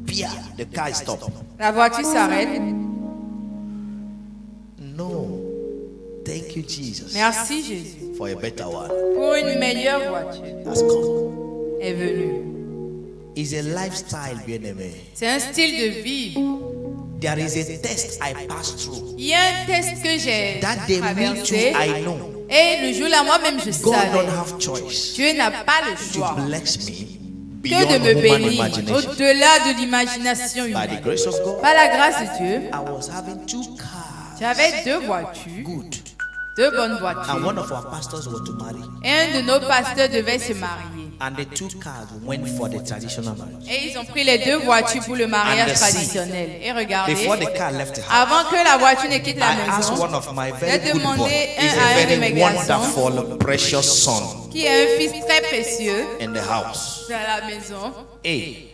Pierre, the car is stop. La voiture s'arrête. No. Thank you, Jesus, Merci Jésus. for a better one. Pour une meilleure voiture That's come. est venue. It's a lifestyle, bien aimé. C'est un style de vie. There is a test I passed through. Il y a un test que j'ai That day, me too, traversé. I know. Et le jour-là, moi-même, je God savais. don't have choice Dieu n'a pas le to choix bless me que beyond de me human bénir imagination. au-delà de l'imagination By the humaine. grace of God, Par la grâce de Dieu, I was having 2 cars. j'avais 2 voitures, Good. 2 bonnes And voitures. one of our pastors were to marry. Et un de nos pasteurs devait se marier. And the 2 cars went for the traditional marriage. Et ils ont pris les 2 voitures pour le mariage And the seat. traditionnel. Et regardez, Before the car left the house, avant que la voiture ne quitte la I asked maison, one of my j'ai very good demandé boys. He's à a un de mes very garçons, wonderful, precious son qui est un fils très précieux in the house. dans la maison, Hey,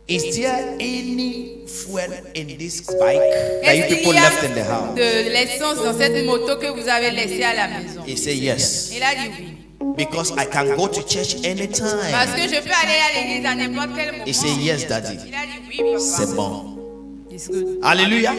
is there any fuel in this bike that you est-ce people qu'il y left in the a house? de l'essence dans cette moto que vous avez laissée à la maison? He said yes. Il a dit oui. Because I can go to church anytime. Parce que je peux aller à l'église à n'importe quel moment. He said, yes, daddy. Il a dit oui, papa. C'est bon. It's good. Hallelujah.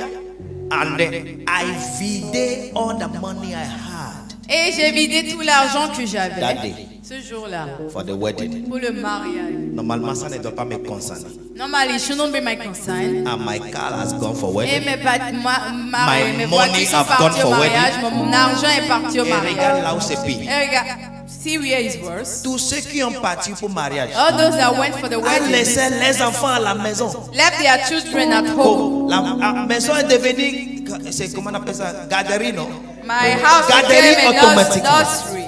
And then I vided all the money I had. Et j'ai vidé tout l'argent que That j'avais day. ce jour-là For the wedding. pour le mariage. Normalement, ça ne doit pas me concerner. Normally, it shouldn't be my concern. And my car has gone for Et wedding. mes money voitures sont have gone parties au for mariage. Mon argent est parti au Et regarde mariage. là où c'est pire. Et regarde, see where is worse. Tous ceux qui ont parti pour mariage All those that went for the ont wedding laissé les enfants à la maison. left their children at home. La maison est devenue, c'est comment on appelle ça, garderie, non? My house Garderie became a automatique. nursery.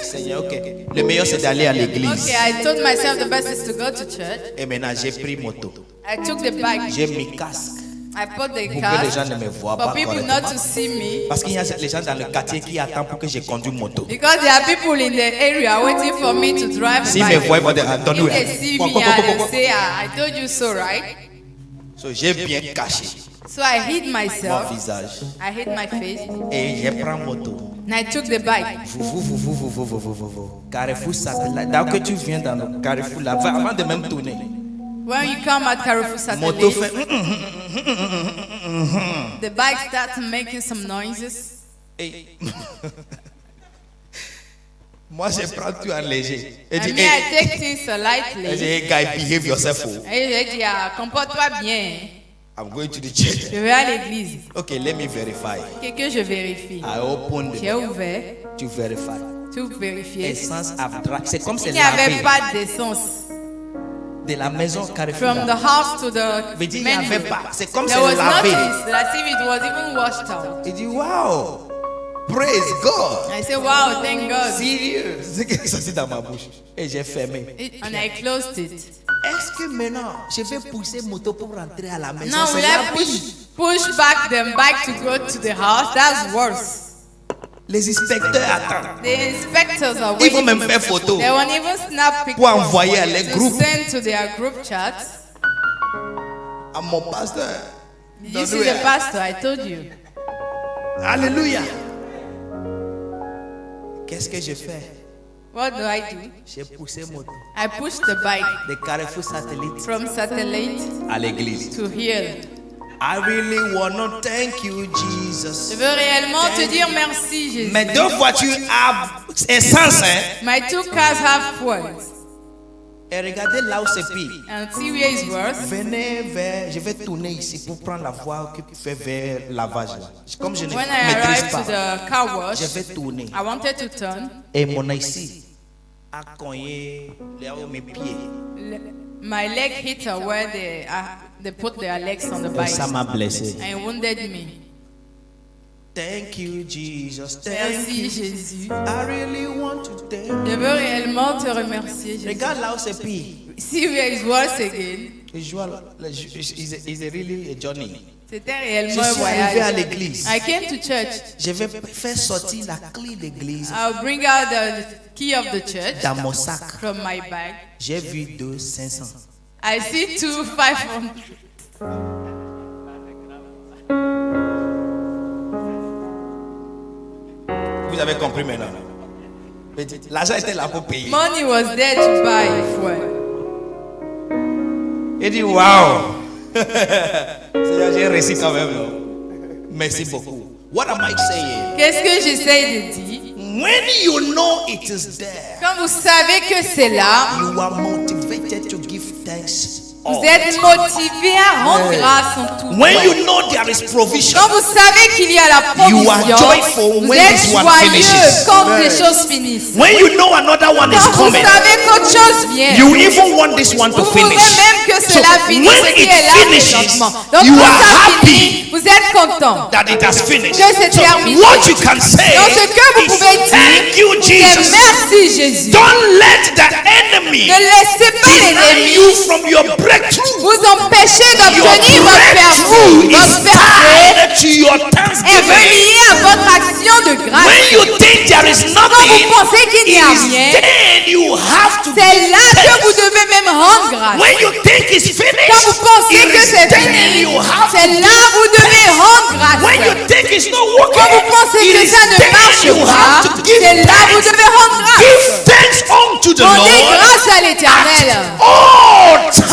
Seigneur, ok. Le meilleur c'est d'aller à l'église. Okay, I told myself the best is to go to church. Et maintenant j'ai pris moto. I took the bike. J'ai mis casque I put the pour que les car gens ne me voient pas for people not correctement. to see me. Parce qu'il y a les gens dans le quartier qui attendent pour que je conduise moto. Because there are people in the area waiting for me to drive a S'ils me bike. voient, ils vont dire, attends, If they see me, they say, I told you so, right? So, j'ai bien caché So I hid mon myself. visage I hid my face. et je prends moto. And I took the bike. Carrefour Satellite. Dès que tu viens dans le Carrefour là, avant de même tourner, When you come at Carrefour moto Satellite, fait. the bike starts making some noises. Et moi, je prends tout en léger. Et And dis, me, hey, I take things I lightly. say, hey guy, behave yourself. Oh. Et je dis, ah, comporte-toi bien. I'm going to the church. Je vais à l'église. Okay, let me verify. Que je vérifie. I opened J'ai it ouvert, to verify. tout vérifier. Essence of drag. C'est comme Il c'est n'y avait lavé pas d'essence. de la maison Carrefour. From the house to the Veut dire, il n'y menu. avait pas. C'est comme There c'est was lavé. nothing. As if it was even washed out. Il dit, wow, praise God. I said, wow, thank God. Sérieux. C'est que ça c'est dans ma bouche. Et j'ai fermé. And I closed it. Est-ce que maintenant, je vais pousser moto pour rentrer à la maison? Now C'est will la I pire. push back the bike to go to the house? That's worse. Les inspecteurs attendent. The inspectors are Ils vont waiting. même faire photo They won't even snap pour envoyer à les pictures to groupes. send to their group chats. À mon pasteur. Did you see the pastor? I told you. Alléluia. Qu'est-ce que je fais? What do I do? J'ai poussé moto I pushed the bike de Carrefour Satellite from Satellite à l'église. to here. I really want to thank you, Jesus. Je veux réellement te dire merci, Jésus. Mes deux voitures à essence, hein? My two cars have fuel. Et regardez là où c'est pire. And see where is worse. Venez vers, je vais tourner ici pour prendre la voie qui fait vers lavage là. Comme je ne When I maîtrise arrived to pas, the car wash, je vais tourner. I wanted to turn. Et mon ici a cogné là où mes pieds. My leg hit her where they put their legs on the Et bike ça m'a blessé. and wounded me. Thank you, Jesus. Thank Merci, you. Jésus. I really want to thank you. Je veux réellement te remercier, Jésus. Regarde là où c'est pire. See where is worse again. Is really a journey. C'était Je réellement un suis arrivé à voyage. l'église. I came to church. Je vais faire sortir la clé d'église I'll bring out the key of the church dans mon sac. from my bag. J'ai vu 2 500. I see 2 500. Vous avez compris maintenant. L'argent était là pour payer. Money was there to buy fuel. Il dit waouh. Seigneur, j'ai réussi quand même. Non? Merci beaucoup. What am I saying? Qu'est-ce que j'essaie de dire? When you know it is there, Quand vous savez que c'est là, you are motivated to give thanks. vous êtes motivé à rendre grâce en tout When temps. you know there is provision, Quand vous savez qu'il y a la You are provision, joyful vous when êtes this one joyeux finishes. quand les choses finissent. when you know another one is Quand vous coming, savez qu'autre chose vient, you even want this one to vous voulez finish. même que So cela finisse, when ce qui it est là finishes, présentement. Donc you quand are ça happy finit, vous êtes content. that it has finished. Que c'est So terminé. what you can say Donc ce que vous is pouvez thank you, dire, c'est Jesus. merci Jésus. Don't let the enemy Ne laissez pas deny l'ennemi you from your breakthrough. vous empêcher Your d'obtenir votre breakthrough percée. is Votre percée tied to your est thanksgiving. reliée à votre action de grâce. When you think there is Quand nothing, vous pensez qu'il n'y a it is rien, then you have to c'est give là que thanks. vous devez même rendre grâce. When you think it's Quand finished, vous pensez it que is c'est then fini, you have c'est to là give où vous devez rendre When you grâce. think it's not Quand working, the Rendez Lord grâce à l'Éternel. all time.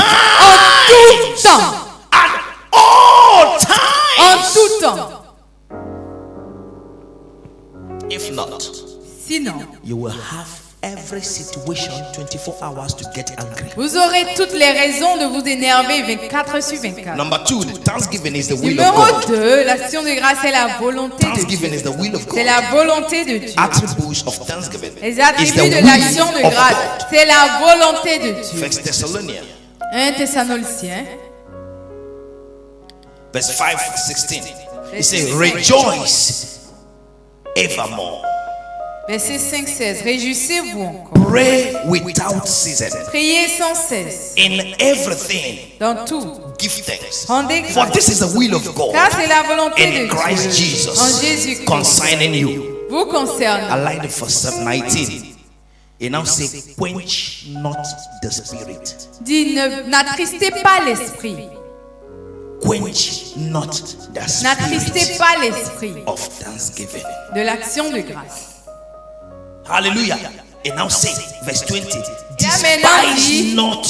En tout temps. At all En times. tout temps. If not, Sinon, you will have every situation 24 hours to get angry. vous aurez toutes les raisons de vous énerver 24 sur 24. Number 2, the thanksgiving is the will of Numéro God. 2, l'action de grâce est la volonté de Dieu. Thanksgiving is the will of C'est God. la volonté de Dieu. Attributes of thanksgiving Les is the attributs de will l'action de of grâce, God. c'est la volonté de Dieu. 1 Thessalonians 1 Thessaloniciens, verse 5, 16. It says, rejoice evermore. verset 5, 16. Réjouissez-vous encore. Pray without season. Priez sans cesse. In everything, Dans tout. give thanks. Rendez For grâce. this is the will of God Car c'est la volonté in de Christ Dieu. En Jesus Jésus-Christ. concerning you. Vous concerne. I like the verse 19. It now says, quench not the spirit. Dit, n'attristez pas l'esprit. Quench not the N'attristez spirit pas l'esprit of thanksgiving. de l'action de grâce. Hallelujah. It now says, verse 20, maintenant despise dit- not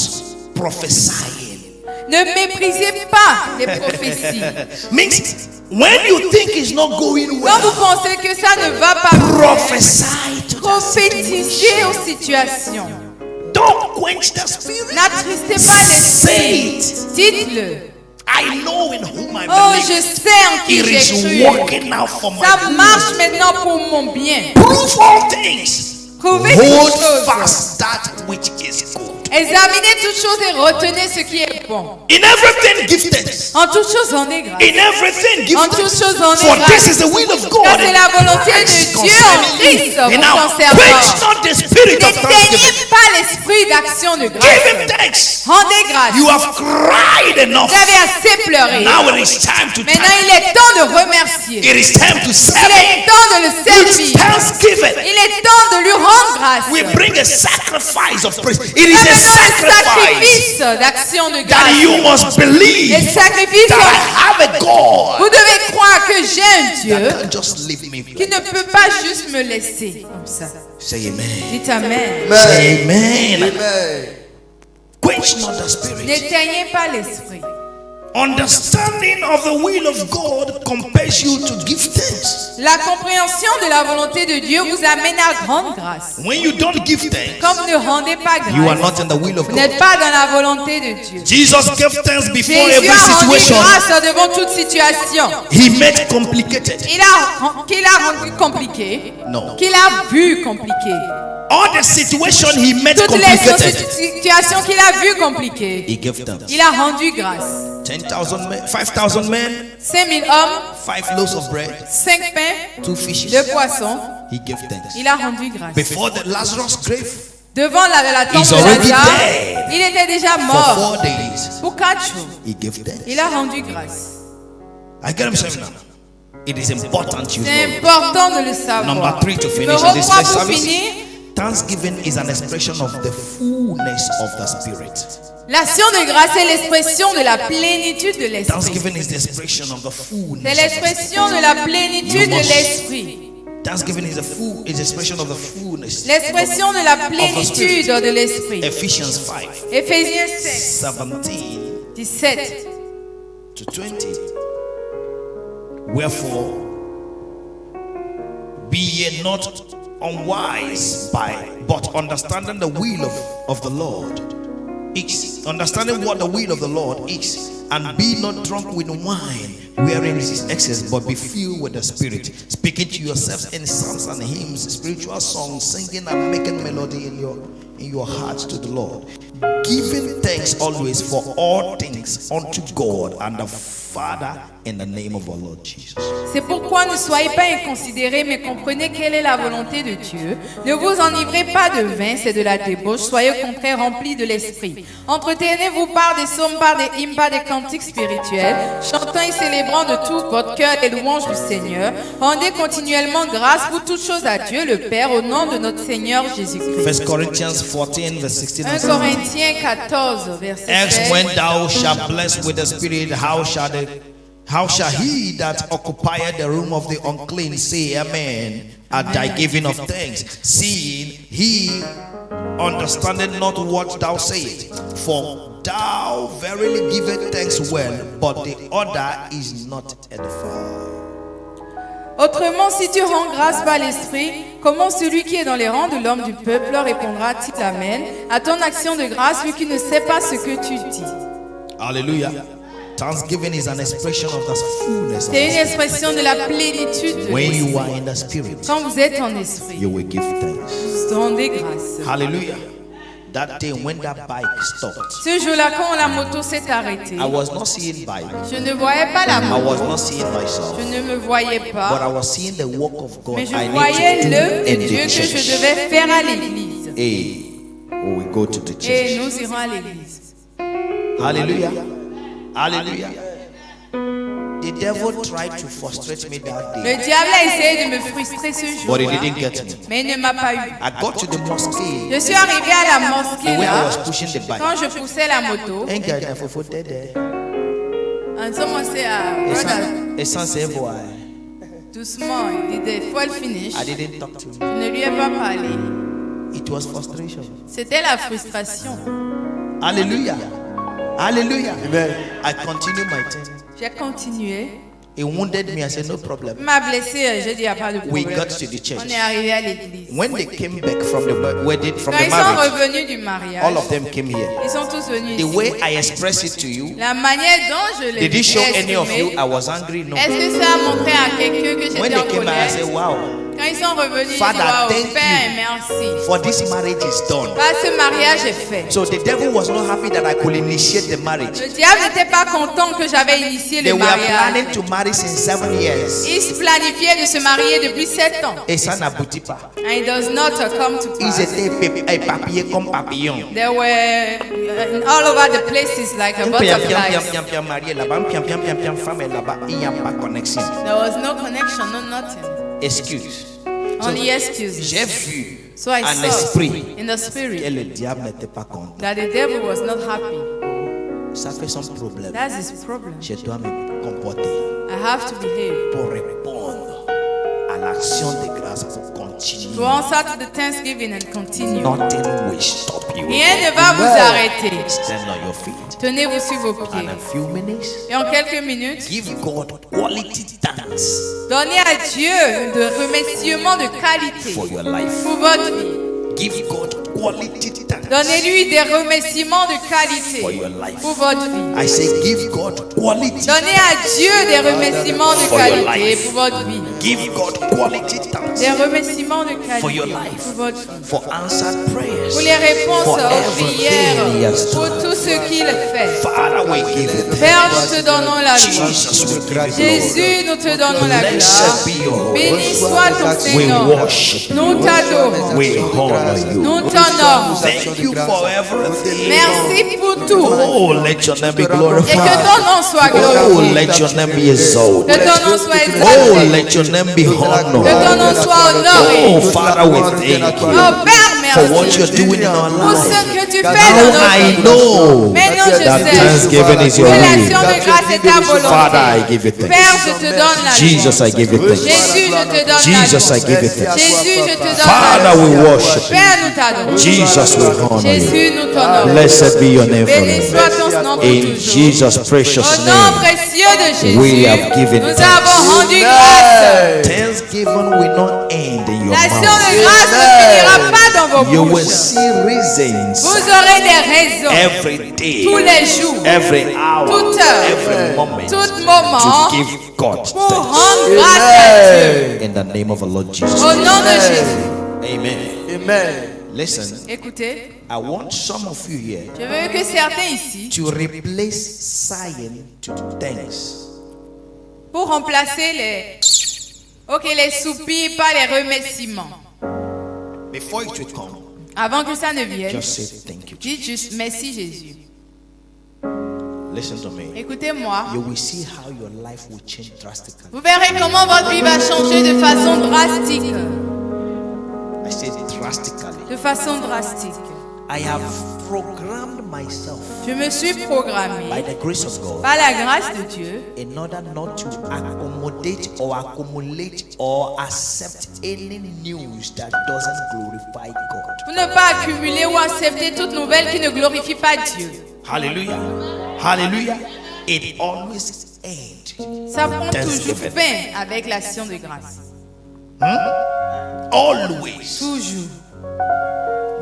prophesying. Ne méprisez pas les prophéties. Means when you think it's not going Quand vous well, pensez que ça ne va pas bien, prophesy to the prophétisez situation. aux situations. Don't quench the spirit. N'attristez pas Say l'esprit. it. Dites-le. I know in whom I Oh, believe. je sais en qui It j'ai is cru. working out for my Ça good. marche maintenant pour mon bien. Prove all things. Prouvez toutes Hold choses. fast that which is good. Examinez toutes choses et retenez ce qui est bon. In everything, give thanks. En toutes choses, rendez grâce. In everything, give En toutes thanks. choses, rendez For grâce. this is the will of God. Car c'est la volonté in de Christ Dieu en concerning Christ you. vous And now, concernant. quench not the spirit of thanksgiving. N'éteignez pas l'esprit d'action de Give grâce. him thanks. Rendez grâce. You have cried enough. Vous avez assez pleuré. Now it is time to Maintenant, thank. il est temps de remercier. It is time to Il serve est him. temps de le With servir. thanksgiving. Il est temps de lui rendre grâce. We bring a sacrifice of praise. It is a Maintenant, le sacrifice sacrifice d'action de that grâce. you must believe Les sacrifices, that I have a God vous devez croire que j'ai un Dieu that can just leave me. qui ne peut pas juste me laisser comme ça. Say amen. Dites Amen. Say amen. Quench not the spirit. N'éteignez pas l'esprit. Understanding of the will of God compels you to give thanks. La compréhension de la volonté de Dieu vous amène à grande grâce. When you don't give thanks, Quand vous ne rendez pas you are grâce, not in the will of vous God. n'êtes pas dans la volonté de Dieu. Jesus gave thanks before Jésus every a rendu situation. grâce devant toute situation. He made complicated. Qu'il a rendu compliqué. No. Qu'il a vu compliqué. All the situation he made Toutes les complicated. situations qu'il a vues compliquées. He gave thanks. Il a rendu grâce. 10,000 men, 5,000 men, 5000 hommes, 5 loaves of bread, 5 pains, 2 fishes. 2 poissons. He gave thanks. Il a rendu grâce. Before the Lazarus grave Devant la tombe He's de already Lazare, dead. il était déjà for mort 4 days, pour 4 jours. he gave thanks. Il a rendu grâce. I get him saying now. It is important you C'est know. important de le savoir. Number 3 to finish Numéro in this 3 first pour service. finir. Thanksgiving is an expression of the fullness of the Spirit. L'action de grâce est l'expression de la plénitude de l'esprit. Thanksgiving is the expression of the C'est fullness. Of the l'expression de la plénitude de l'esprit. Thanksgiving is the expression of the fullness. L'expression de la plénitude de l'esprit. Ephesians 5, Éphésiens 5, 17 17. to 20. Wherefore, be ye not unwise but understanding the will of the Lord is. Understanding what the will of the Lord is. And be not drunk with wine, wherein is excess, but be filled with the Spirit, speaking to yourselves in psalms and hymns, spiritual songs, singing and making melody in your hearts to the Lord, giving thanks always for all things unto God and the Father in the name of our Lord Jesus. C'est pourquoi ne soyez pas inconsidérés, mais comprenez quelle est la volonté de Dieu. Ne vous enivrez pas de vin, c'est de la débauche. Soyez au contraire remplis de l'esprit. Entretenez-vous par des psaumes, par des hymnes, par des cantiques spirituels, chantant et célébrant de tout votre cœur les louanges du Seigneur. Rendez continuellement grâce pour toutes choses à Dieu, le Père, au nom de notre Seigneur Jésus-Christ. 1 Corinthians 14 verse 16 1 and 17. Corinthiens 14, verset As 16. when thou shalt bless with the Spirit, how shall he that occupieth the room of the unclean say amen at thy giving of thanks, seeing he understanding not what thou sayest. For thou verily givest thanks well, but the other is not edified. Autrement, si tu rends grâce par l'esprit, comment celui qui est dans les rangs de l'homme du peuple répondra-t-il Amen à ton action de grâce, lui qui ne sait pas ce que tu dis? Hallelujah. Thanksgiving is an expression of the fullness of C'est une the Spirit. expression de la plénitude de When l'esprit. you are in the Spirit, Quand vous êtes en esprit, you will give thanks. vous rendez grâce. Hallelujah. That day when that bike stopped, Ce jour-là, quand la moto s'est arrêtée, I was not seeing bike. je ne voyais pas la I moto, was not seeing myself. je ne me voyais But pas, I was seeing the work of God mais je I voyais need to l'œuvre do de in Dieu the que je church. devais faire à l'église. Hey, we will go to the Et church. nous irons à l'église. Hallelujah. Hallelujah. The devil tried to frustrate me that day, Le diable a essayé de me frustrer ce but he jour-là, didn't get me. mais il ne m'a pas eu. I got to the mosque. Je suis arrivé à la The mosquée way I là, was pushing the bike. quand je poussais la moto, Ain't got enough for there. on commençait à brother, Et sans savoir, doucement, il disait full finish. I didn't talk to him. Je ne lui ai pas parlé. It was frustration. C'était la frustration. Hallelujah. Hallelujah. Amen. I continued my thing. J'ai continué. He wounded me. I said, no Il problem. m'a blessé, j'ai dit, il n'y a pas de We problème. got to the church. On est arrivé à l'église. When they came back from the wedding, from Quand the ils sont marriage, revenus du mariage, all of them came here. ils sont tous venus The ici. way I expressed it to you, La manière dont je l'ai did it show any of you exprimé, I was angry? No. est-ce que ça a montré à quelqu'un que When j'étais en they came back, I said, colère? wow, Quand ils sont revenus, ils disent, Father, waouh, thank Père, you. merci. for this marriage is done. Parce que ce mariage est fait. So the devil was not happy that I could initiate the marriage. Le diable n'était pas content que j'avais initié They le were mariage. planning to marry since 7 years. Il se planifiait de se marier depuis 7 ans. Et ça n'aboutit pas. And it does not come to Ils pass. étaient papiers comme papillons. They were all over the places like a butterflies. Marié là-bas, femme est là-bas, il n'y a pas de connexion. There was no connection, no nothing. Excuse. Only excuses. J'ai vu So I un saw esprit in the que spirit le diable n'était pas content. that the devil was not happy. Ça fait son problème. That's his problem. Je dois me comporter I have to behave. pour répondre à l'action de grâce pour continuer. To answer to the thanksgiving and continue. Nothing will stop you. Rien ne va vous arrêter. Stand on your feet. Tenez-vous sur vos In pieds. a few minutes, Et en quelques minutes, give God quality thanks donnez à Dieu de remerciements de qualité for your life. pour votre vie. Give God quality thanks Donnez-lui des remerciements de qualité for your life. pour votre vie. I say, give God quality. Donnez à Dieu des remerciements de For your qualité life. pour votre vie. Give God quality thanks Des remerciements de for your qualité life, pour votre vie. for answered prayers, Pour les réponses for aux everything He prières, has pour done. tout ce qu'il fait. Father, we give you Père, nous te donnons la gloire. Jesus, we give you glory. Jésus, nous te donnons la Blessed be your gloire. holy Béni name. soit ton We Seigneur. worship you. Nous t'adorons. We honor you. Nous t'honorons. Thank you for everything. Merci pour tout. Oh, let your name be Et que glorified. ton nom soit Oh, glorifié. let your name be exalted. Que ton nom soit Oh, exalté. let your name be Que ton honored. nom soit honoré. Oh, Father, we thank Oh you Père, for what merci you're doing in our pour lives. ce que tu fais Now dans nos I vies. know Maintenant je that sais thanksgiving is que your will. l'action de grâce est ta Father, I volonté. give you thanks. Père, je te donne la Jesus, gloire. I give you thanks. Jésus, je te donne Jesus, la I gloire. give you thanks. Jésus, je te donne la Father, we gloire. worship you. Père, nous t'adorons. Jesus, we honor you. Jésus, nous t'honorons. Blessed be your name Béni soit forever. ton nom pour In toujours. Jesus' precious Au nom name, précieux de Jésus, we have given nous thanks. avons rendu grâce. Thanksgiving will not end in your L'action mouth. de grâce ne finira pas dans vos You will bouches. see reasons Vous aurez des raisons every day, tous les jours, every hour, toute heure, every moment tout moment to give God pour thanks. rendre grâce à Dieu. In the name of our Lord Jesus. Au nom de Jésus. Amen. Listen, Écoutez, I want some of you here je veux que certains ici, to replace sighing to thanks. pour remplacer les soupirs par les remerciements, Before it will come, avant que ça ne vienne, just say thank you. dites juste merci Jésus. Listen to me. Écoutez-moi, You will see how your life will change drastically. vous verrez comment votre vie va changer de façon drastique. I said drastically. De façon drastique. I have programmed myself Je me suis programmé by the grace of God par la grâce de Dieu in order not to accommodate or accumulate or accept any news that doesn't glorify God. pour ne pas accumuler ou accepter toute nouvelle qui ne glorifie pas Dieu. Hallelujah. Hallelujah. It always ends. Ça prend toujours Thanksgiving. fin avec l'action de grâce. Always. Toujours.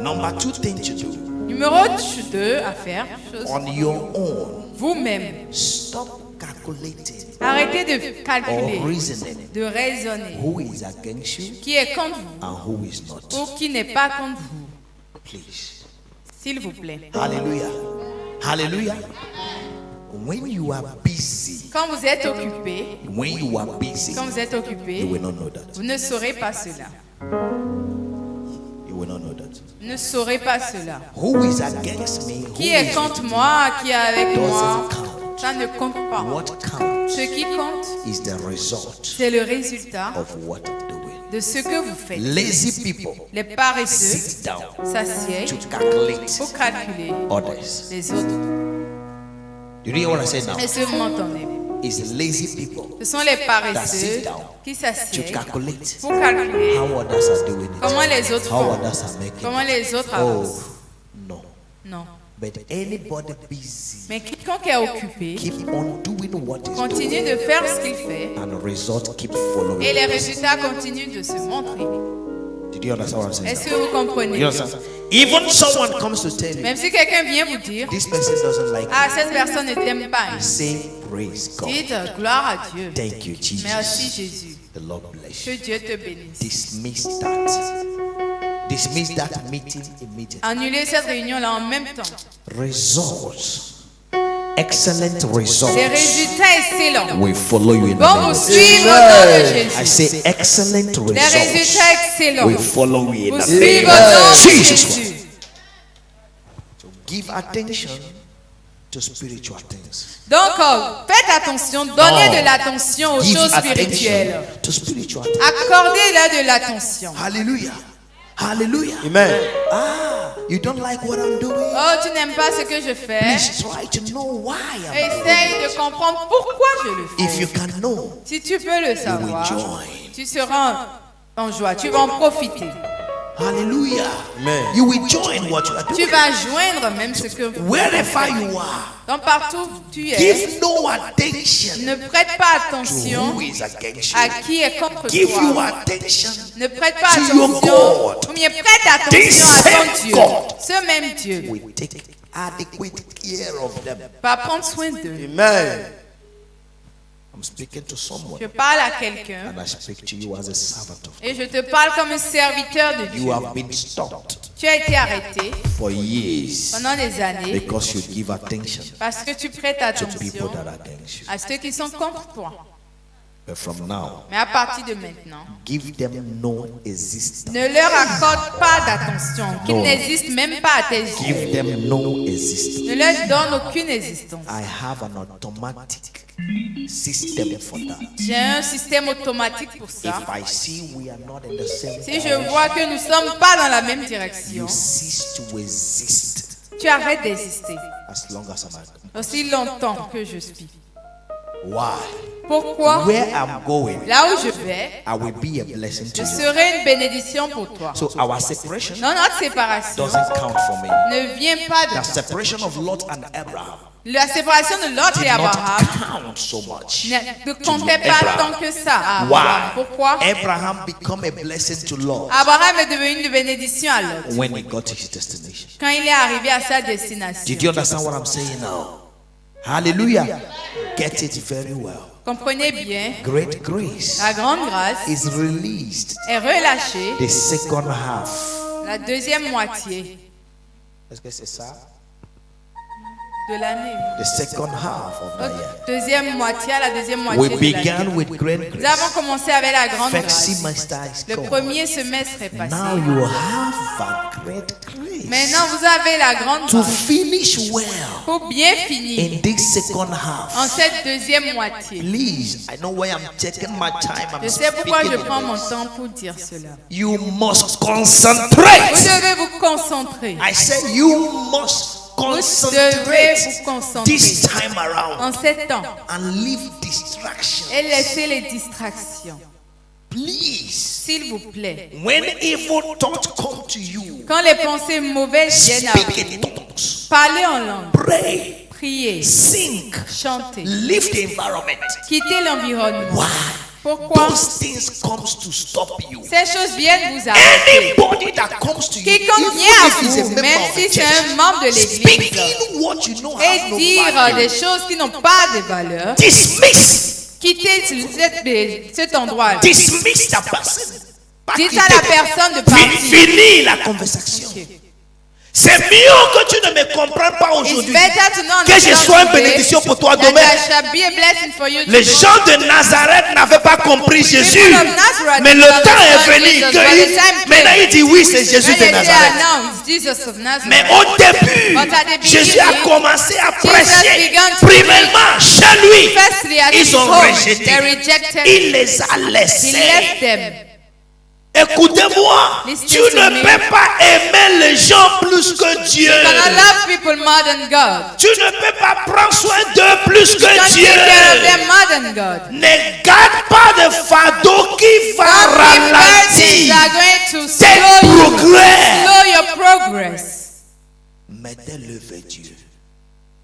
Number 2 thing to do Numéro 2 à faire, chose on your own. vous-même. Stop calculating Arrêtez de calculer, or reasoning de raisonner. who is against you Qui est contre vous and who is not. ou qui n'est pas contre vous, Please. s'il vous plaît. Hallelujah. Hallelujah. When you are busy, Quand vous êtes occupé, when you are busy, quand vous êtes you occupé, will not know that. vous ne saurez pas cela. You will not know that. Vous ne saurez pas cela. Who is against me? Who Qui est is contre moi, qui est avec moi, doesn't count. ça ne compte pas. What counts Ce qui compte, is the result c'est le résultat of what I'm doing. de ce que vous faites. Lazy people Les paresseux sit down s'assiedent to calculate pour calculer others. les autres. You hear what I say now? Est-ce que vous m'entendez? It's lazy people Ce sont les that paresseux sit down qui to s'assiedent calculate pour calculer how others are doing it. comment les autres How font, others are making comment it. les autres Oh, avancent. no. Non. But anybody busy, Mais quiconque est occupé keep on doing what is continue doing, de faire ce qu'il fait and the result keep following. et les résultats continuent de se montrer. Did you understand what I'm saying? Est-ce que vous comprenez? You understand? Even someone comes to tell you, Même si quelqu'un vient vous dire, this person doesn't like ah, cette personne ne t'aime pas, you, say praise God. dites gloire à Dieu. Thank you, Jesus. Merci Jésus. The Lord bless Que you. Dieu te bénisse. Dismiss that. Dismiss that meeting immediately. Annulez cette réunion-là en même temps. Results. Excellent Des results résultats excellents will follow you in the vont name vous of suivre au nom de I Jésus. say excellent Des results résultats excellents will follow you in vous the suivent name au nom of de Jesus. Jésus. Give attention to spiritual things. Donc, faites attention, donnez de l'attention aux Give choses attention spirituelles. to spiritual things. Accordez-leur de l'attention. Hallelujah. Hallelujah. Amen. Ah, you don't like what I'm doing? Oh, tu n'aimes pas ce que je fais? Please try to know why I'm doing Essaye de comprendre pourquoi je le it. If fais. you can know, Si tu peux le savoir, join. tu seras en joie, tu vas en profiter. hallelujah. Amen. You will join what you are Tu doing. vas joindre même ce que Wherever you are, donc partout où tu es, give no attention ne prête pas to attention who is against à you. qui est contre Give your toi. attention. Ne prête pas to your attention, God. ou bien prête attention This à same ton Dieu. God. Ce même Dieu We take adequate care of them. va prendre soin d'eux. Amen. I'm speaking to someone, Je parle à quelqu'un and I speak to you as a servant of et je te parle comme un serviteur de God. Dieu. You have been stopped Tu as été arrêté for years pendant des années because you give attention parce que tu prêtes to people attention that are against you. à ceux qui sont contre toi. But from now, Mais à partir de maintenant, give them no existence. ne leur accorde pas d'attention, qu'ils Non. n'existent même pas à tes yeux. Give them no existence. Ne leur donne aucune existence. I have an automatic system for that. J'ai un système automatique pour ça. If I see we are not in the same Si je direction, vois que nous ne sommes pas dans la même direction, you cease to exist tu arrêtes d'exister as long as I'm alive. aussi longtemps que je suis. Why? Pourquoi? Where I'm going, Là où je vais, I will be a blessing to je you. serai une bénédiction pour toi. So our separation Non, notre séparation doesn't count for me. ne vient pas de The toi. separation of Lot and Abraham La séparation de Lot did et not Abraham count so much. ne comptait pas Abraham. tant que ça à Abraham. Why? Pourquoi? Abraham became a blessing to Lot Abraham est devenu une bénédiction à Lot when he got to his destination. quand il est arrivé à sa destination. Did you understand what I'm saying now? Hallelujah. Get it very well. Comprenez bien, Great grace la grande grâce is released est relâchée the second half. la deuxième moitié. Est-ce que c'est ça? de l'année. The second half of the year. Deuxième moitié, à la deuxième moitié We de l'année. began with great Nous grace. avons commencé avec la grande First grâce. semester is Le gone. premier semestre est passé. Now you have a great grace Maintenant, vous avez la grande to grâce finish well pour bien finir in this second en half. cette deuxième moitié. Please, I know why I'm taking my time. Je I'm sais pourquoi je speaking prends mon in this. temps pour dire cela. You must Vous concentrate. devez vous concentrer. I said you must Vous devez concentrate vous concentrer this time around en ces temps and leave distractions. et laisser les distractions. Please, S'il vous plaît. when evil thoughts come to you, Quand les pensées mauvaises viennent à speak in vous, tongues, parlez en langue, pray, priez, sing, chantez, leave the environment. quittez l'environnement. Why? Pourquoi? Those things comes to stop you. Ces choses viennent vous arrêter. Anybody that comes to you, Quiconque vient à vous, même si c'est un membre de l'église, speaking what you know has et no dire value. des choses qui n'ont pas de valeur, Dismiss. quittez cet endroit. Dismiss the person. Dites à la personne de partir. Finis la conversation. C'est mieux que tu ne me comprennes pas It's aujourd'hui. better to not Que je sois une understand bénédiction pour toi that demain. there shall be a blessing for you Les today. gens de Nazareth n'avaient pas compris Jésus. People of Nazareth Mais le did not temps est understand venu. Jesus, que but the time maintenant came. il dit oui, c'est Jésus When de they say, Nazareth. "Ah, no, it's Jesus of Nazareth." Mais au début, But at the Jésus a beginning, commencé à Jesus prêcher. began to Premièrement, chez lui, Firstly, at ils his ont home, rejeté. they rejected Il him. les a He laissés. left them. Écoutez-moi, Listen tu to ne me. peux pas aimer les gens plus que Dieu. You cannot love people more than God. Tu ne peux pas prendre soin d'eux plus You can't que take care of them Dieu. more than God. Ne garde pas de fardeau qui va Some burdens ralentir are going to tes progrès. slow your progress. Mettez-le vers Dieu.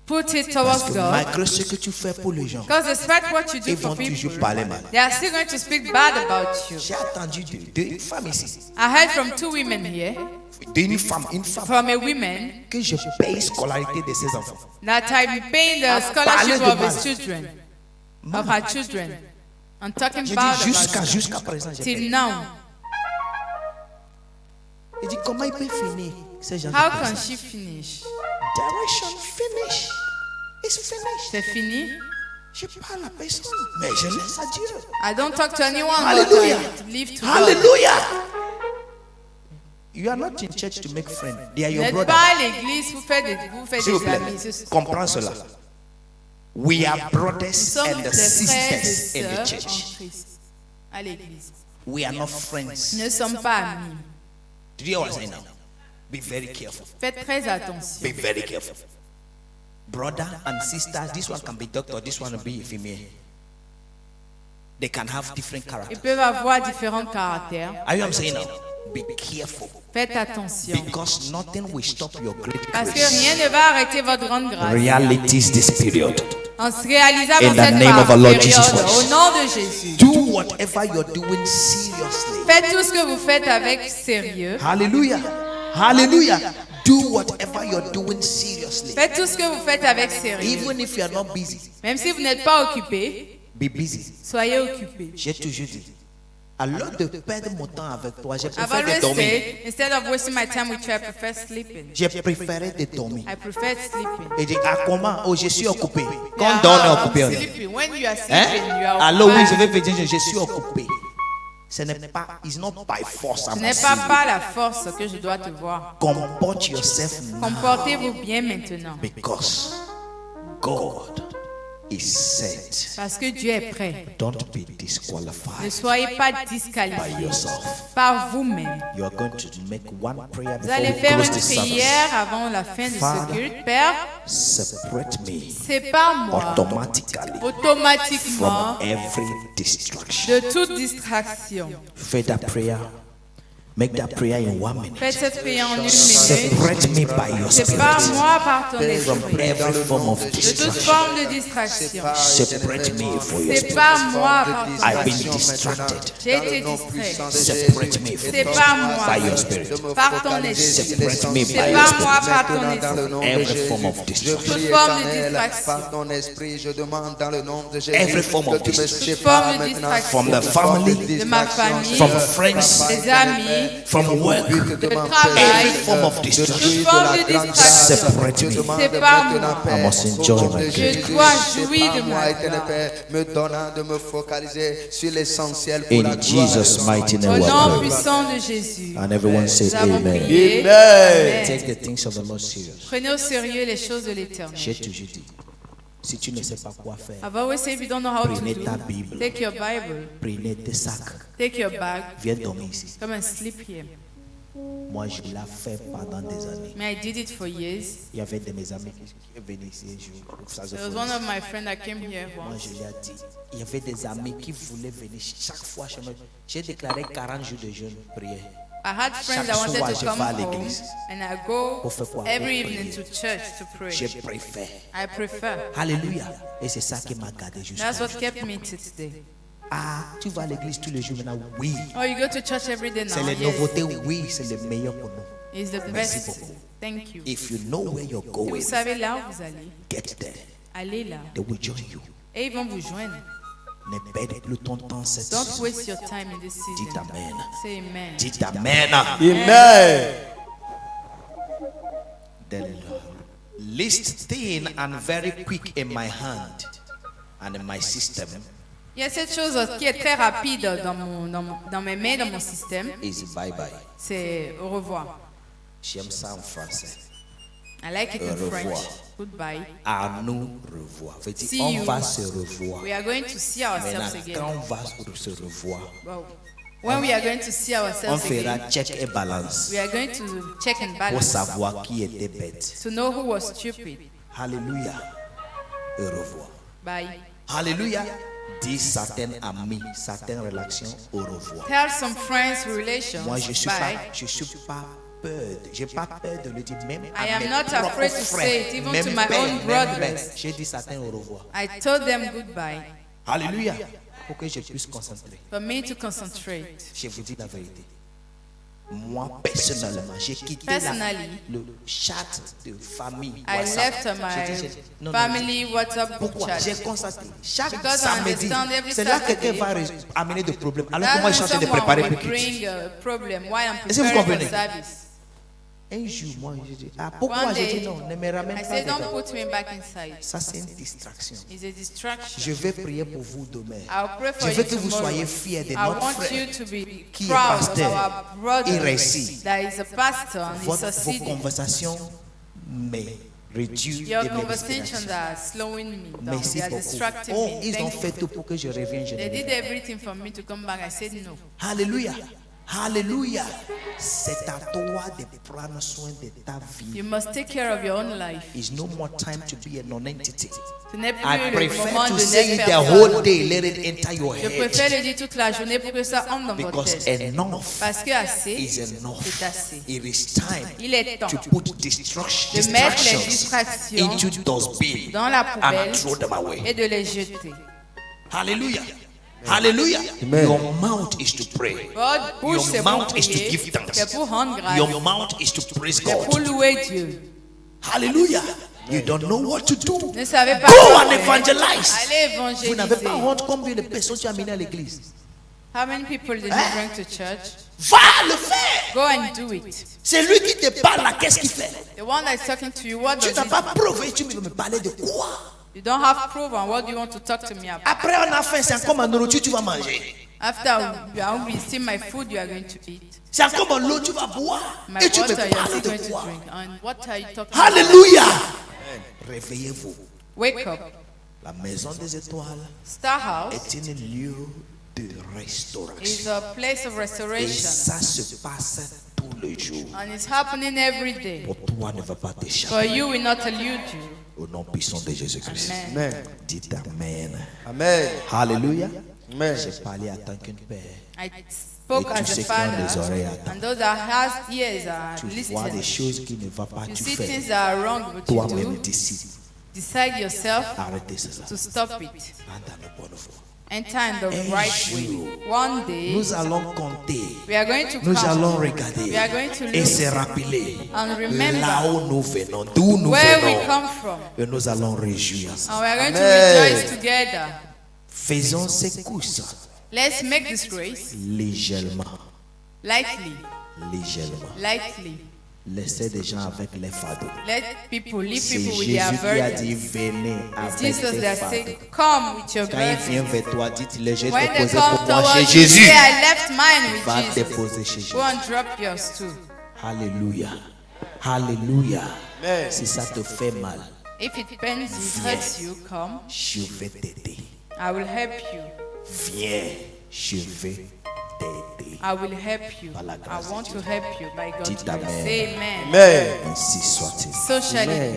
Put it Parce towards que God. malgré ce que tu fais pour les gens, Because despite what you do ils for vont toujours people, parler mal. they are still going to speak bad about you. J'ai attendu deux femmes ici. I heard from two women here, Une femme from a woman, que je paye scolarité de ses enfants. that I be paying the scholarship of his children, of her children. I'm talking J'ai bad dit about you. jusqu'à présent, j'ai Till payé. now. Il dit comment il peut finir ces gens How qui can pensent. she finish? Direction finish. It's finished. C'est fini? Je parle à personne, mais je laisse à Dieu. I don't talk to anyone, but Hallelujah. I leave to God. Hallelujah. You are not in church to make friends. They are Vous your n'êtes brothers. pas à l'église, vous faites S'il vous des plaît, amis. Ce- comprends cela. We are Nous brothers sommes and des frères sisters et in the sœurs church. en Christ, à l'église. We are not friends. Nous ne sommes pas amis. Do you hear what I'm saying now? Be very careful. Faites très attention. Be very careful. Brother and sisters, this one can be doctor, this one will be female. They can have different Ils characters. peuvent avoir différents caractères. Are you what I'm saying now? Be careful. Faites attention. Because nothing will stop your great Parce que grace. rien ne va arrêter votre grande grâce. Realities this period. En se réalisant In dans the cette name of our Lord Jesus période, Christ. au nom de Jésus. Do whatever you're doing seriously. Faites tout ce que vous faites avec sérieux. Hallelujah. Hallelujah. Do whatever you're doing seriously. Faites tout ce que vous faites avec sérieux. Even if you are not busy, Même si vous n'êtes pas occupé, be busy. soyez occupé. J'ai toujours dit, à l'heure de perdre mon temps avec toi, j'ai I've préféré always dormir. said, instead of wasting my time with you, I prefer sleeping. J'ai préféré de dormir. I prefer sleeping. Et dit, ah comment? Oh, je suis occupé. Quand Yeah, on dort, on est I'm occupé. on est. sleeping. When you are Hein? sleeping, you are Alors oui, je occupied. vais vous dire, je suis occupé. Ce n'est pas, it's not by force. Ce n'est pas par la force que je dois te voir. Comport yourself now Comportez-vous bien maintenant. because God is set. Parce que Dieu est prêt. Don't be Ne disqualified soyez pas by disqualifiés yourself. par vous-même. You are going to make one prayer Vous before allez we faire close une this service. prière avant la fin de ce Father, culte. Père, Separate me sépare-moi automatically automatiquement from every distraction. de toute distraction. Say that prayer. Make that prayer in 1 minute. Faites cette prière en une minute. Separate me by your spirit Sépare-moi par ton from esprit every form of de toute distraction. forme de distraction. Separate me for your spirit. Sépare-moi par ton I've been esprit. distracted. J'ai été distrait. Separate me from Sépare-moi by your spirit. par ton esprit. Separate me by your Sépare-moi spirit. par ton esprit. Every form of distraction. Toute forme de distraction. Par ton esprit, je demande dans le nom de Jésus Every form of que tu me distraction. sépares Forme de maintenant distraction. From the family, De ma famille, from friends, des amis, from work, de travail, every form of distraction. toute forme de distraction. Separate me. Sépare-moi. I must enjoy my Je grace. dois jouir de ma Éternel gloire. Père, me donnant de me focaliser sur l'essentiel pour In la gloire Jesus' de ton nom. mighty Au name we nom pray. puissant de Jésus. And everyone say Nous avons amen. prié. Amen. Amen. Take the things of the Lord serious. Prenez au sérieux les choses de l'éternel. J'ai toujours dit, si tu ne sais pas quoi faire, I've always said if you don't know how to prenez do, ta Bible, take your Bible, prenez tes sacs, take your bag, viens dormir ici. come and sleep here. Moi, je l'ai fait pendant des années. Me, I did it for years. Il y avait de mes amis qui venaient ici un jour pour There was one of my friends that came here Moi, once. je lui ai dit, il y avait des amis qui voulaient venir chaque fois chez moi. J'ai déclaré 40 jours de jeûne, prière. I had friends that Chaque wanted soir, to je come vais à home, l'église. and I go Pour faire quoi? every Pour evening prier. to church to pray. Je préfère. I prefer. Alléluia. Et c'est ça qui m'a gardé jusqu'à That's what aujourd'hui. kept me to today. Ah, tu vas à l'église tous les jours maintenant? Oui. Oh, you go to church every day now? C'est les Yes. nouveautés, oui, c'est le meilleur pour nous. It's the Merci best. beaucoup. Thank you. If you know where you're Si going, vous savez là où vous allez, get there. allez là. They will join you. Et ils vont vous joindre. Ne perds plus ton temps cette Don't saison. waste your time in this Dites season. amen. Say amen. Dites amen. Amen. The least thing and very quick in my hand and in my system Il y a cette chose qui est très rapide dans mes mains, dans mon système. is bye bye. C'est au revoir. J'aime ça en français. I like it in Au French. revoir. Goodbye. À nous revoir. Veut dire, See on you. va se revoir. We are going to see ourselves Maintenant, again. quand on va se revoir, Wow. When we are going to see on ourselves fera again, check et balance we are going to check and pour balance savoir qui était bête. to know who was stupid. Alléluia. Au revoir. Bye. Alléluia. Dis certains amis, certaines relations, au revoir. Tell some friends, relations, Moi, je suis bye. pas peur. J'ai pas peur de le dire même à I am mes not propres afraid to frères, say it, even même to my père, own même brothers. mère. J'ai dit certains au revoir. I told them goodbye Alléluia. Pour que je puisse concentrer. for me to concentrate. Je vous dis la vérité. Moi, personnellement, j'ai quitté Personally, le chat de famille. I WhatsApp. left my J'ai dit, non, family WhatsApp group pourquoi? chat. J'ai constaté. Chaque Because I samedi, understand every c'est là que Saturday. quelqu'un va amener des problèmes. Alors que moi, je That's suis en train de someone préparer will plus bring a problem. Why I'm Est-ce que vous preparing for comprenez? service. Un jour, moi, je dis, ah, pourquoi? One J'ai day, dit non, ne me ramène I pas said, don't dedans. put me back inside. Ça, c'est une distraction. It's a distraction. Je vais prier pour vous demain. I'll pray for Je veux you que vous tomorrow. soyez fiers de I notre want frère you to be qui est proud of pasteur. our brother Il réussit. that is a pastor and he's Vos succeeding. conversations me réduisent Your de mes conversations distractions. are slowing me down. Merci They are beaucoup. distracting Oh, me. ils ont Thank fait you. tout pour que je revienne. Je They ne did reviens everything for me to come back. I said no. pas. Alléluia. Alléluia. C'est à toi de prendre soin de ta vie. You must take care of your own life. It's no more time to be a non-entity. Ce n'est plus I le moment prefer de to say it n'être the personne. whole day. Let it enter your Je préfère head. le dire toute la journée pour que ça entre dans votre Because tête. enough Parce que assez, is enough. c'est assez. It is time Il est temps to put de mettre les distractions distractions into those bins dans la poubelle and throw them away. et de les jeter. Hallelujah. Hallelujah. Your mouth is to pray. Votre bouche, Your c'est pour mouth is to prier, give thanks. c'est pour rendre grâce, Your mouth is to praise c'est pour God. louer Dieu. Hallelujah. You don't know what to do. Ne savez pas Go quoi and faire. evangelize. Allez Vous n'avez pas évangéliser. honte combien de personnes tu as amenées à l'église. How many people did you bring to church? Va le faire. Go and do it. C'est lui qui te parle là. Qu'est-ce qu'il fait? The one that's talking to you, what Tu does n'as he pas do? prouvé. Tu veux me parler de quoi? You don't have proof on what you want to talk to me about. Après on a faim, c'est encore ma nourriture tu vas manger. After I will see my food you are going to eat. C'est encore mon l'eau tu vas boire. My Et tu me water you are parles still de going to quoi? drink. And what are you talking about? Alléluia. Réveillez-vous. Wake up. La maison des étoiles Star House est un lieu de restauration. is a place of Et restoration. ça se passe tous les jours. And it's happening every day. Pour toi ne va pas For t'échapper. you will not elude you. Au nom puissant de Jésus-Christ. Amen. Amen. Dites Amen. Amen. Alléluia. Amen. J'ai parlé en tant qu'un père. I spoke Et tous as ceux a qui ont des father, oreilles attendent. and those that has ears are Tu vois des listening. choses qui ne vont pas, You tu see fais. things that are wrong, but you Toi-même do. décide. Decide yourself Arrêtez cela. to stop it. Anda la bonne voie. Enter in the right way. One day, Nous allons compter. we are going to Nous allons come regarder We are going to et look se rappeler and remember là où nous venons, d'où nous where we venons. come from. Et nous allons réjouir. And we are going to Amen. rejoice together. Faisons ces courses Let's make this race légèrement. lightly. Légèrement. Lightly. Laissez des gens avec les fardeaux. Let people, leave C'est people with Jésus their qui a dit burdens. venez avec Jesus tes that fardeaux. said, come with your Quand il vient burdens. vers toi, dites-le, j'ai When they déposé come pour moi chez towards you, Jésus. say, I left mine Va with Jesus. déposer chez Jésus. Go and drop yours too. Alléluia. Alléluia. Si ça te fait mal, If it pains you, it hurts you, come. je vais t'aider. I will help you. Viens, je vais t'aider. I will help you. Par la I grâce de want Dieu. to help you by God's Dites grace. amen. Say amen. Ainsi soit-il. So shall it be.